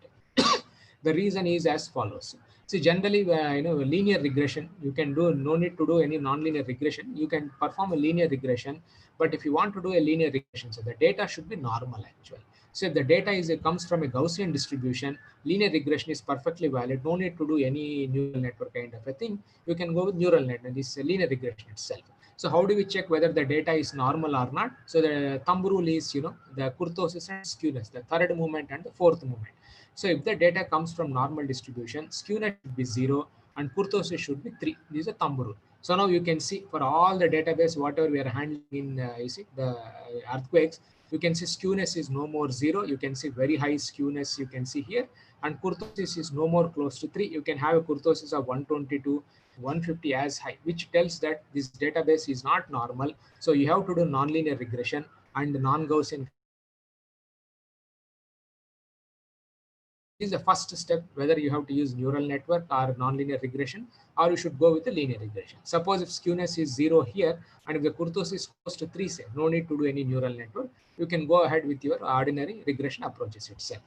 The reason is as follows. See, generally, linear regression, you can do, no need to do any nonlinear regression. You can perform a linear regression, but if you want to do a linear regression, so the data should be normal actually. So if the data comes from a Gaussian distribution, linear regression is perfectly valid. No need to do any neural network kind of a thing. You can go with neural net, and this linear regression itself. So how do we check whether the data is normal or not? So the thumb rule is, the kurtosis and skewness, the third movement and the fourth movement. So if the data comes from normal distribution, skewness should be 0 and kurtosis should be 3. This is a thumb rule. So now you can see for all the database, whatever we are handling in the earthquakes, you can see skewness is no more 0. You can see very high skewness you can see here, and kurtosis is no more close to 3. You can have a kurtosis of 122, 150 as high, which tells that this database is not normal. So you have to do nonlinear regression. and non-Gaussian. This is the first step, whether you have to use neural network or nonlinear regression, or you should go with the linear regression. Suppose if skewness is 0 here, and if the kurtosis is close to 3, say, no need to do any neural network. You can go ahead with your ordinary regression approaches itself.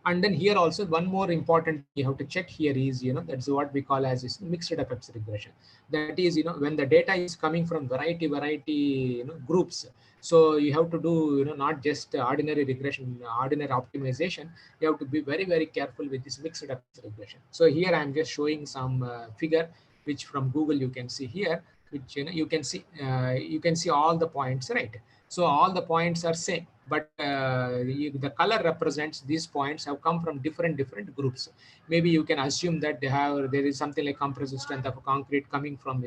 And then here also one more important you have to check here is, that's what we call as is mixed effects regression. That is, when the data is coming from variety, groups. So you have to do, not just ordinary regression, ordinary optimization. You have to be very, very careful with this mixed effects regression. So here I'm just showing some figure, which from Google you can see here, which, you can see all the points, right? So all the points are same, but the color represents these points have come from different groups. Maybe you can assume that there is something like compressive strength of concrete coming from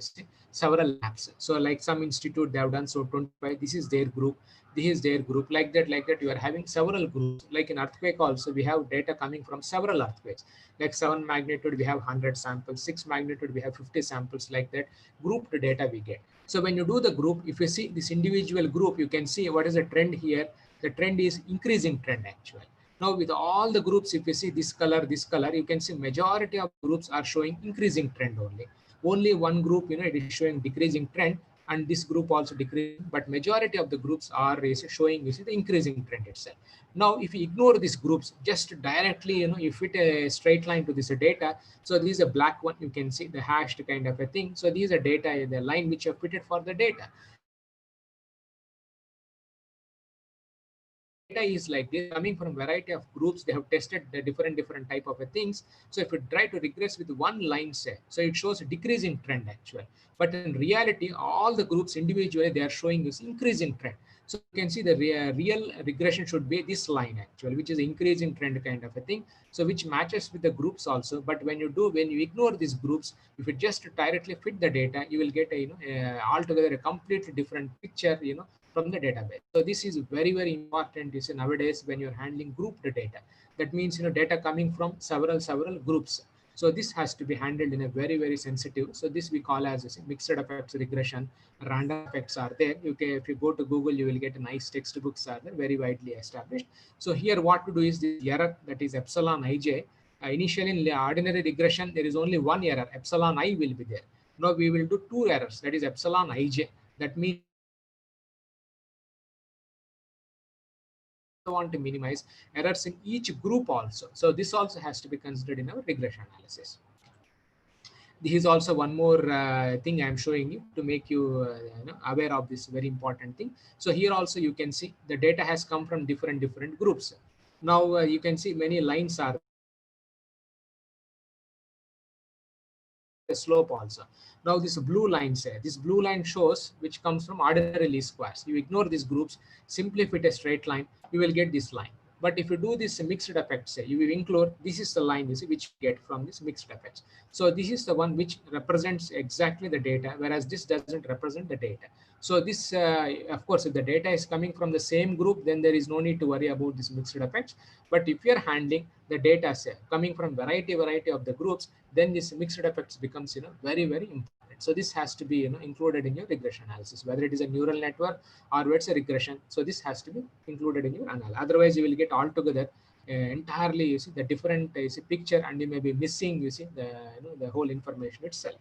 several labs. So like some institute they have done so 25. This is their group. This is their group. Like that. You are having several groups. Like in earthquake also, we have data coming from several earthquakes. Like 7 magnitude, we have 100 samples. 6 magnitude, we have 50 samples. Like that, grouped data we get. So when you do the group, if you see this individual group, you can see what is the trend here. The trend is increasing trend actually. Now with all the groups, if you see this color, you can see majority of groups are showing increasing trend only. Only one group, it is showing decreasing trend, and this group also decreasing, but majority of the groups are showing the increasing trend itself. Now if you ignore these groups, just directly, you fit a straight line to this data. So this is a black one, you can see the hashed kind of a thing. So these are data, the line which you have fitted for the data. Data is like this, coming from a variety of groups. They have tested the different type of things. So if you try to regress with one line, say, so it shows a decreasing trend actually. But in reality, all the groups individually, they are showing this increasing trend. So you can see the real regression should be this line actually, which is increasing trend kind of a thing. So which matches with the groups also. But when you ignore these groups, if you just directly fit the data, you will get altogether a completely different picture, from the database. So this is very, very important nowadays when you're handling grouped data. That means, data coming from several groups. So this has to be handled in a very, very sensitive. So this we call as mixed effects regression. Random effects are there. If you go to Google, you will get a nice textbooks are there, very widely established. So here what to do is this error, that is epsilon ij. Initially in ordinary regression, there is only one error, epsilon I will be there. Now we will do two errors, that is epsilon ij. That means want to minimize errors in each group also. So this also has to be considered in our regression analysis. This is also one more thing I'm showing you to make you, aware of this very important thing. So here also you can see the data has come from different groups. Now you can see many lines are the slope also. Now this blue line, this blue line shows which comes from ordinary least squares. You ignore these groups, simply fit a straight line, you will get this line. But if you do this mixed effects, you will include, this is the line which you get from this mixed effects. So this is the one which represents exactly the data, whereas this doesn't represent the data. So this, of course, if the data is coming from the same group, then there is no need to worry about this mixed effects. But if you're handling the data coming from variety of the groups, then this mixed effects becomes, very, very important. So this has to be, included in your regression analysis, whether it is a neural network or it's a regression. So this has to be included in your analysis. Otherwise, you will get altogether entirely, the different picture, and you may be missing, the whole information itself.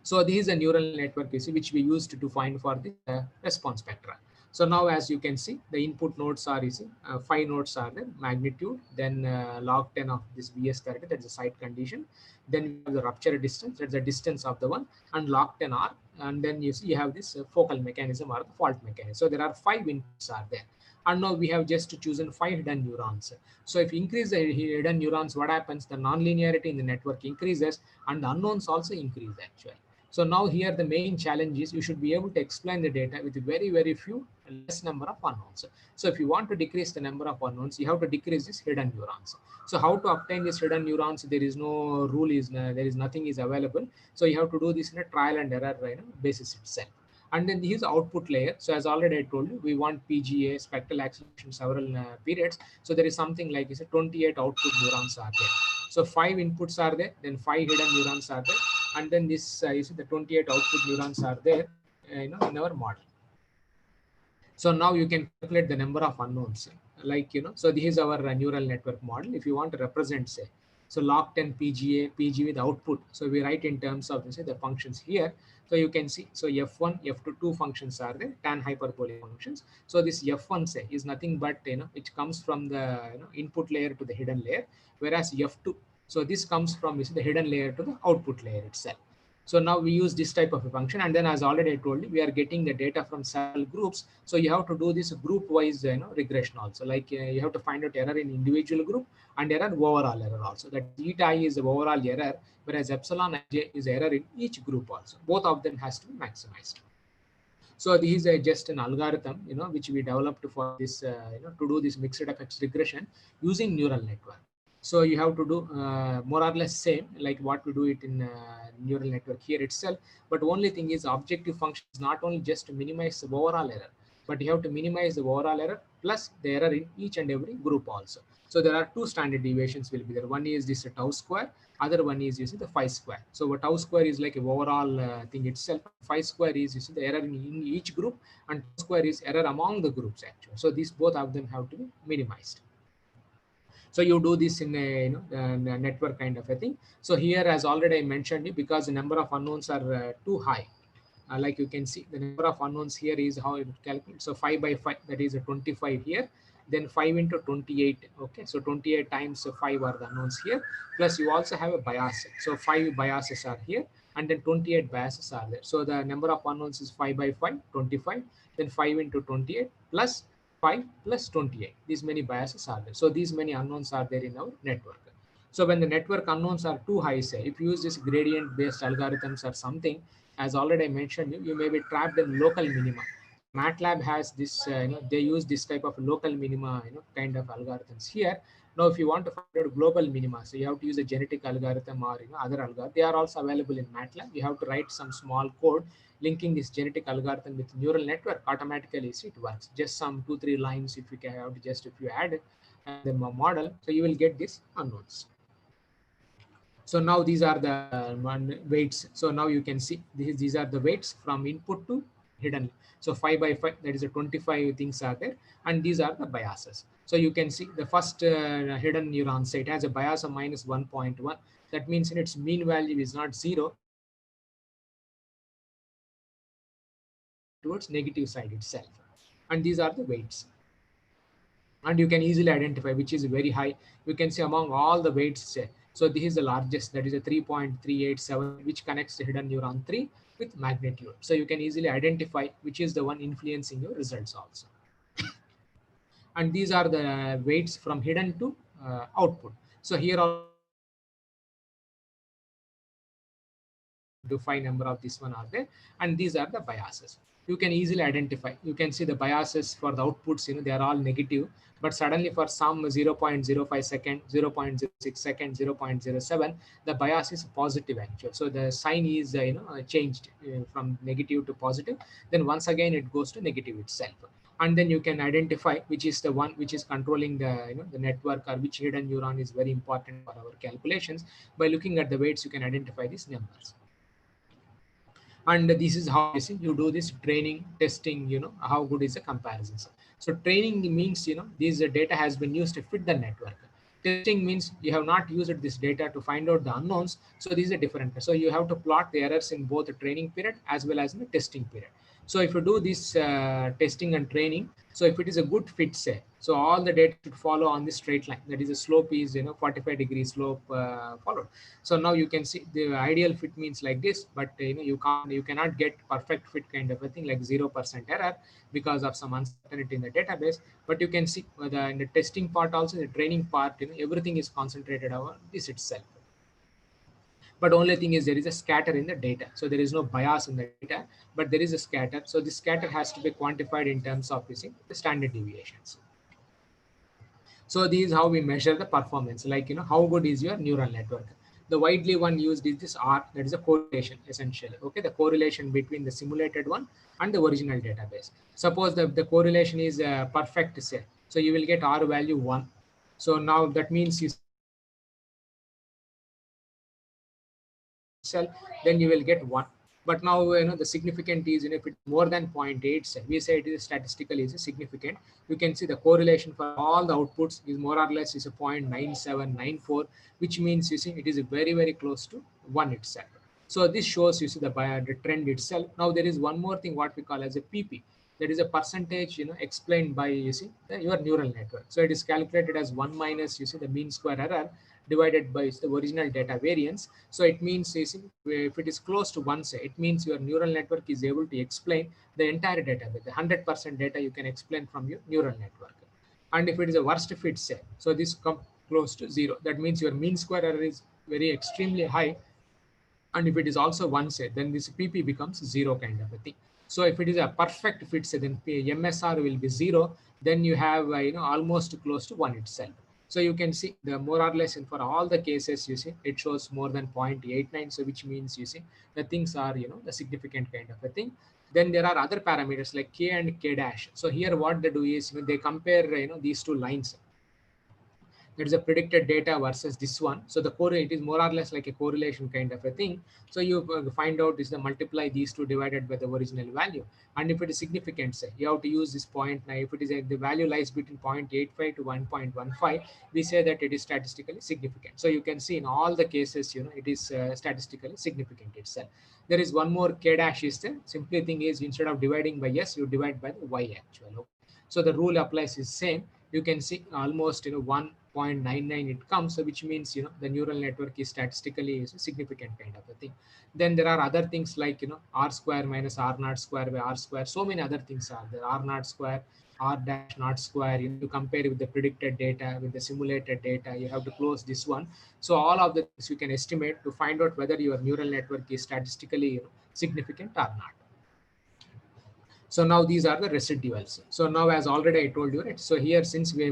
So this is a neural network, which we used to find for the response spectra. So now, as you can see, the input nodes are 5 nodes are there, magnitude, then log 10 of this VS30, that's the site condition. Then we have the rupture distance, that's the distance of the one, and log 10 R. And then you have this focal mechanism or the fault mechanism. So there are 5 inputs are there. And now we have just chosen 5 hidden neurons. So if you increase the hidden neurons, what happens? The nonlinearity in the network increases, and the unknowns also increase actually. So now here the main challenge is you should be able to explain the data with very, very few less number of unknowns. So if you want to decrease the number of unknowns, you have to decrease these hidden neurons. So how to obtain these hidden neurons? There is no rule, there is nothing is available. So you have to do this in a trial and error basis itself. And then here's the output layer. So as already I told you, we want PGA, spectral acceleration, several periods. So there is something like 28 output neurons are there. So 5 inputs are there, then 5 hidden neurons are there, and then this the 28 output neurons are there, in our model. So now you can calculate the number of unknowns, like, so this is our neural network model. If you want to represent, say, so log 10 PGA, PG with output. So we write in terms of, say, the functions here. So you can see, so F1, F2, two functions are there, tan hyperbolic functions. So this F1, say, is nothing but, it comes from the input layer to the hidden layer, whereas F2, so this comes from, the hidden layer to the output layer itself. So now we use this type of a function, and then as already I told you, we are getting the data from several groups. So you have to do this group wise regression also. Like you have to find out error in individual group and error overall error also. That eta I is the overall error, whereas epsilon ij is error in each group also. Both of them has to be maximized. So this is just an algorithm, which we developed for this, to do this mixed effects regression using neural network. So you have to do more or less same like what we do it in neural network here itself. But only thing is, objective function is not only just to minimize the overall error, but you have to minimize the overall error plus the error in each and every group also. So there are two standard deviations will be there. One is this tau square, other one is the phi square. So tau square is like a overall thing itself. Phi square is the error in each group, and tau square is error among the groups actually. So these both of them have to be minimized. So you do this in a, network kind of a thing. So here, as already I mentioned, because the number of unknowns are too high, like you can see, the number of unknowns here is how it calculates. So 5 by 5, that is a 25 here, then 5 into 28. Okay, so 28 times 5 are the unknowns here. Plus you also have a bias. So 5 biases are here, and then 28 biases are there. So the number of unknowns is 5 by 5, 25. Then 5 into 28 plus 5 plus 28. These many biases are there. So these many unknowns are there in our network. So when the network unknowns are too high, say, if you use this gradient based algorithms or something, as already I mentioned, you may be trapped in local minima. So MATLAB has this, they use this type of local minima, kind of algorithms here. Now, if you want to find out global minima, so you have to use a genetic algorithm or other algorithm. They are also available in MATLAB. You have to write some small code linking this genetic algorithm with neural network. Automatically, it works. Just some 2-3 lines. If you can have just if you add the model, so you will get these unknowns. So now these are the weights. So now you can see these are the weights from input to hidden. So 5 by 5, that is a 25 things are there, and these are the biases. So you can see the first hidden neuron set has a bias of minus 1.1. That means in its mean value is not 0, towards negative side itself. And these are the weights. And you can easily identify which is very high. You can see among all the weights, say, so this is the largest, that is a 3.387, which connects the hidden neuron 3 with magnitude. So you can easily identify which is the one influencing your results also. And these are the weights from hidden to output. So here also define number of this one are there, and these are the biases. You can easily identify. You can see the biases for the outputs, they are all negative, but suddenly for some 0.05 second, 0.06 second, 0.07, the bias is positive actually. So the sign is changed from negative to positive. Then once again it goes to negative itself, and then you can identify which is the one which is controlling the the network, or which hidden neuron is very important for our calculations. By looking at the weights, you can identify these numbers. And this is how you do this training testing, how good is the comparisons. So training means, this data has been used to fit the network. Testing means you have not used this data to find out the unknowns. So these are different. So you have to plot the errors in both the training period as well as in the testing period. So if you do this testing and training, so if it is a good fit, say, so all the data should follow on this straight line. That is a slope is 45-degree slope followed. So now you can see the ideal fit means like this, but you cannot get perfect fit kind of a thing like 0% error because of some uncertainty in the database. But you can see in the testing part also, the training part, everything is concentrated over this itself. But only thing is there is a scatter in the data. So there is no bias in the data, but there is a scatter. So this scatter has to be quantified in terms of using the standard deviations. So this is how we measure the performance, like, how good is your neural network. The widely one used is this R, that is a correlation essentially. Okay, the correlation between the simulated one and the original database. Suppose the correlation is perfect, say, so you will get R value 1. So now that means you then you will get 1. But now the significant is, if it's more than 0.8, we say it is statistically is significant. You can see the correlation for all the outputs is more or less is a 0.9794, which means you see it is very very close to 1 itself. So this shows you see the trend itself. Now there is one more thing what we call as a PP. That is a percentage explained by you see your neural network. So it is calculated as 1 minus you see the mean square error divided by the original data variance. So it means you see, if it is close to 1, say, it means your neural network is able to explain the entire data. With the 100% data you can explain from your neural network. And if it is a worst fit, say, so this come close to 0, that means your mean square error is very extremely high. And if it is also 1, say, then this PP becomes 0 kind of a thing. So if it is a perfect fit, say, then MSR will be 0. Then you have almost close to 1 itself. So you can see the more or less, and for all the cases, you see it shows more than 0.89. So which means you see the things are the significant kind of a thing. Then there are other parameters like K and K dash. So here what they do is they compare these two lines. There is a predicted data versus this one. So the core, it is more or less like a correlation kind of a thing. So you find out is the multiply these two divided by the original value. And if it is significant, say, you have to use this point. Now, if it is the value lies between 0.85 to 1.15, we say that it is statistically significant. So you can see in all the cases, it is statistically significant itself. There is one more K dash is there. Simply thing is, instead of dividing by S, you divide by the Y actual. So the rule applies is same. You can see almost 1.99 it comes, so which means the neural network is statistically is a significant kind of a thing. Then there are other things like R square minus R naught square by R square. So many other things are there. R naught square, R dash naught square. You compare with the predicted data with the simulated data. You have to close this one. So all of the things you can estimate to find out whether your neural network is statistically significant or not. So now these are the residuals. So now, as already I told you, right? So here, since we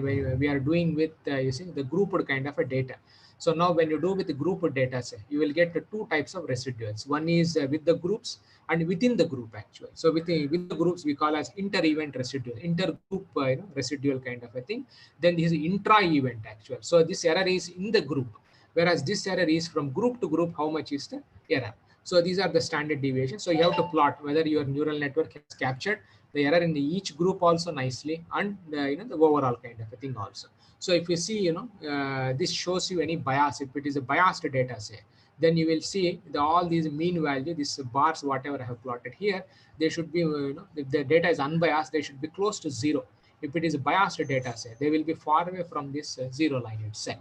are doing with you see the grouped kind of a data. So now when you do with the grouped data set, you will get two types of residuals. One is with the groups and within the group actually. So with the groups we call as inter-event residual, intergroup residual kind of a thing. Then this is intra-event actual. So this error is in the group, whereas this error is from group to group. How much is the error? So these are the standard deviations. So you have to plot whether your neural network has captured the error in each group also nicely, and the overall kind of a thing also. So if you see, this shows you any bias. If it is a biased data set, then you will see all these mean value, these bars, whatever I have plotted here, they should be, if the data is unbiased, they should be close to 0. If it is a biased data set, they will be far away from this 0 line itself.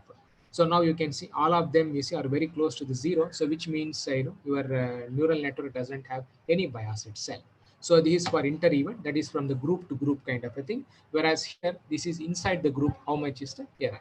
So now you can see all of them, you see, are very close to the 0. So which means your neural network doesn't have any bias itself. So this is for inter-event, that is from the group to group kind of a thing. Whereas here, this is inside the group, how much is the error.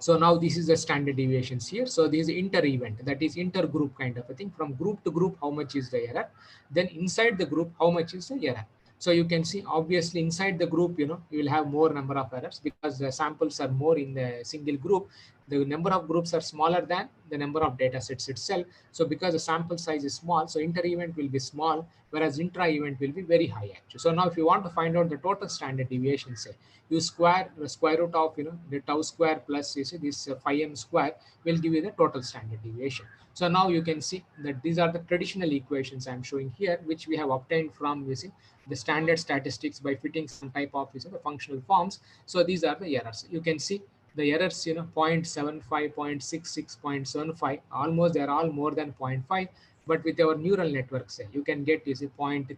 So now this is the standard deviations here. So this is inter-event, that is inter-group kind of a thing. From group to group, how much is the error? Then inside the group, how much is the error? So you can see obviously inside the group, you will have more number of errors because the samples are more in the single group. The number of groups are smaller than the number of data sets itself. So because the sample size is small, so inter-event will be small, whereas intra-event will be very high actually. So now if you want to find out the total standard deviation, say, you square the square root of the tau square plus you see this phi m square will give you the total standard deviation. So now you can see that these are the traditional equations I'm showing here, which we have obtained from the standard statistics by fitting some type of the functional forms. So these are the errors. You can see the errors 0.75, 0.66, 0.75, almost they're all more than 0.5. But with our neural network, say, you can get 0.3.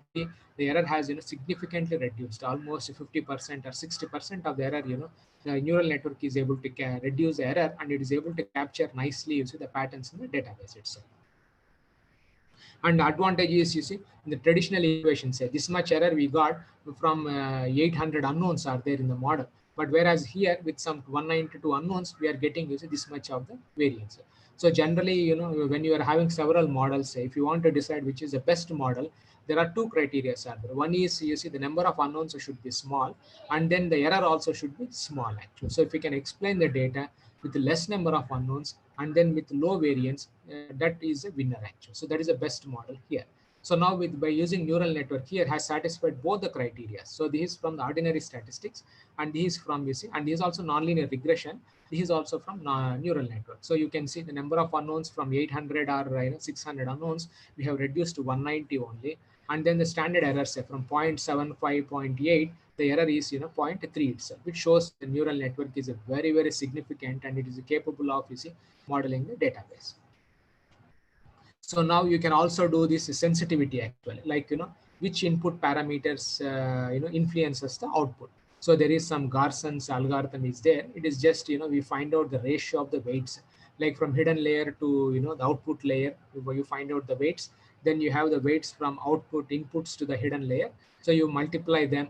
The error has significantly reduced, almost 50% or 60% of the error. The neural network is able to reduce the error, and it is able to capture nicely the patterns in the database itself. And the advantage is, you see, in the traditional equation, say, this much error we got from 800 unknowns are there in the model. But whereas here with some 192 unknowns, we are getting this much of the variance. So generally, when you are having several models, say, if you want to decide which is the best model, there are two criteria. One is, you see, the number of unknowns should be small, and then the error also should be small actually. So if you can explain the data with less number of unknowns and then with low variance, that is a winner actually. So that is the best model here. So now by using neural network here has satisfied both the criteria. So this is from the ordinary statistics, and this is from, you see, and this is also nonlinear regression. This is also from neural network. So you can see the number of unknowns from 800 or 600 unknowns, we have reduced to 190 only. And then the standard error say from 0.75, 0.8, the error is 0.3 itself, which shows the neural network is a very significant, and it is capable of, you see, modeling the database. So now you can also do this sensitivity actually, like, which input parameters, influences the output. So there is some Garson's algorithm is there. It is just, we find out the ratio of the weights, like from hidden layer to, the output layer, where you find out the weights. Then you have the weights from output inputs to the hidden layer. So you multiply them,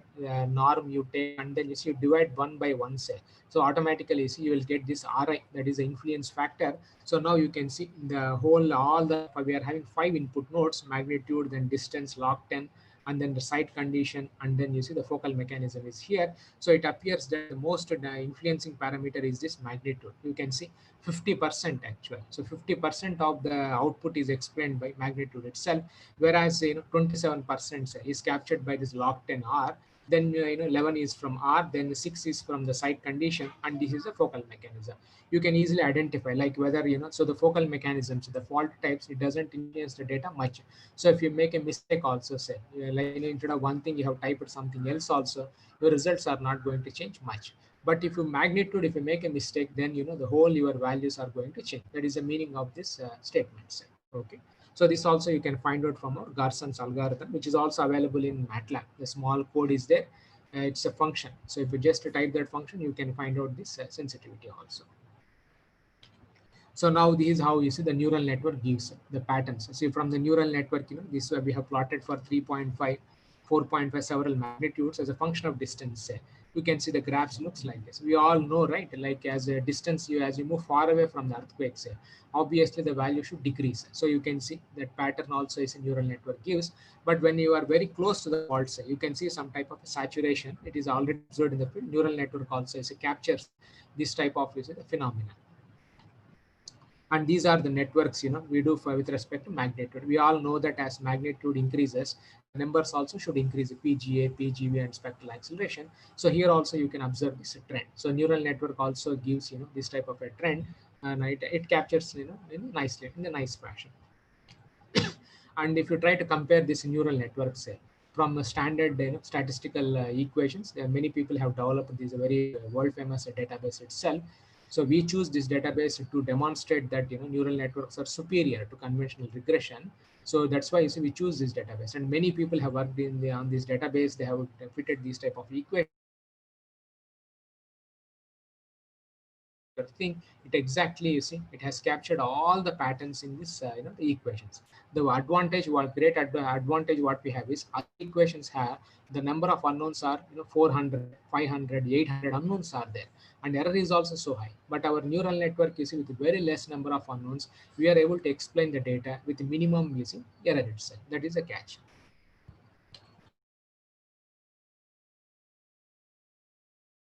norm you take, and then you see you divide one by one cell. So automatically, see, you will get this Ri, that is the influence factor. So now you can see the whole, all the, we are having 5 input nodes: magnitude, then distance, log 10, and then the site condition, and then you see the focal mechanism is here. So it appears that the most influencing parameter is this magnitude. You can see 50% actually. So 50% of the output is explained by magnitude itself, whereas 27% is captured by this log 10 R. Then 11 is from R, then 6 is from the site condition, and this is a focal mechanism. You can easily identify, like, whether, so the focal mechanisms, the fault types, it doesn't influence the data much. So if you make a mistake also, say, like, instead of one thing you have typed something else also, your results are not going to change much. But if you magnitude, if you make a mistake, then the whole your values are going to change. That is the meaning of this statement set. Okay. So this also you can find out from our Garson's algorithm, which is also available in MATLAB. The small code is there. It's a function. So if you just type that function, you can find out this sensitivity also. So now this is how you see the neural network gives the patterns. See, from the neural network, this way we have plotted for 3.5, 4.5 several magnitudes as a function of distance. Say, you can see the graphs looks like this. We all know, right? Like, as a distance, as you move far away from the earthquake, say, obviously the value should decrease. So you can see that pattern also is a neural network gives. But when you are very close to the fault, say, you can see some type of saturation. It is already observed in the field. Neural network also captures this type of the phenomena. And these are the networks we do for with respect to magnitude. We all know that as magnitude increases, the numbers also should increase: PGA, PGV, and spectral acceleration. So here also you can observe this trend. So neural network also gives this type of a trend, and it captures nicely in a nice fashion. And if you try to compare this neural network, say, from a standard statistical equations, there are many people have developed this very world famous database itself. So we choose this database to demonstrate that neural networks are superior to conventional regression. So that's why you see we choose this database, and many people have worked on this database. They have fitted these type of equations. Thing, it exactly, you see, it has captured all the patterns in this the equations. The advantage, advantage what we have is other equations have the number of unknowns are 400, 500, 800 unknowns are there, and error is also so high. But our neural network, you see, with very less number of unknowns, we are able to explain the data with minimum, you see, error itself. That is a catch.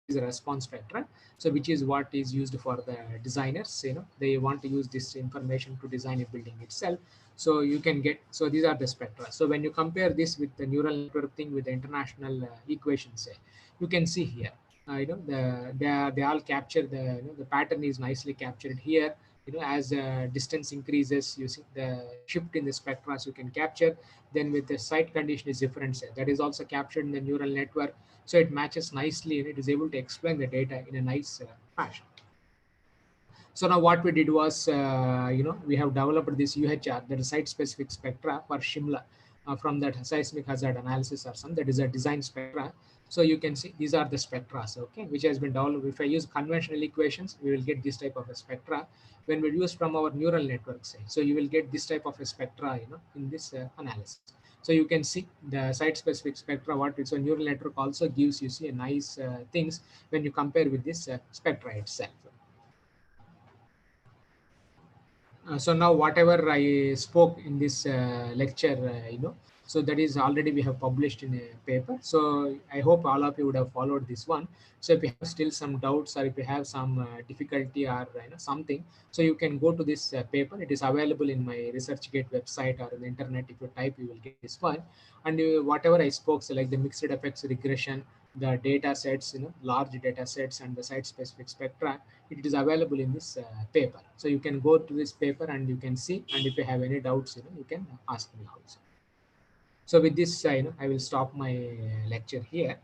Is a response spectra, so which is what is used for the designers. They want to use this information to design a building itself. So you can get, so these are the spectra. So when you compare this with the neural network thing with the international equations, say, you can see here they all capture the pattern is nicely captured here. As distance increases, you see the shift in the spectra, so you can capture. Then with the site condition is different, say, that is also captured in the neural network. So it matches nicely, and it is able to explain the data in a nice fashion. So now what we did was, we have developed this UHR, that is site-specific spectra for Shimla, from that seismic hazard analysis or some, that is a design spectra. So you can see these are the spectra, okay, which has been developed. If I use conventional equations, we will get this type of a spectra. When we use from our neural network, say, so you will get this type of a spectra, in this analysis. So you can see the site-specific spectra. So neural network also gives you see a nice things when you compare with this spectra itself. So now whatever I spoke in this lecture, So that is already we have published in a paper. So I hope all of you would have followed this one. So if you have still some doubts or if you have some difficulty or something, so you can go to this paper. It is available in my ResearchGate website or on the internet. If you type, you will get this one. And whatever I spoke, so like the mixed effects regression, the data sets, large data sets and the site specific spectra, it is available in this paper. So you can go to this paper and you can see, and if you have any doubts, you can ask me also. So with this, I will stop my lecture here.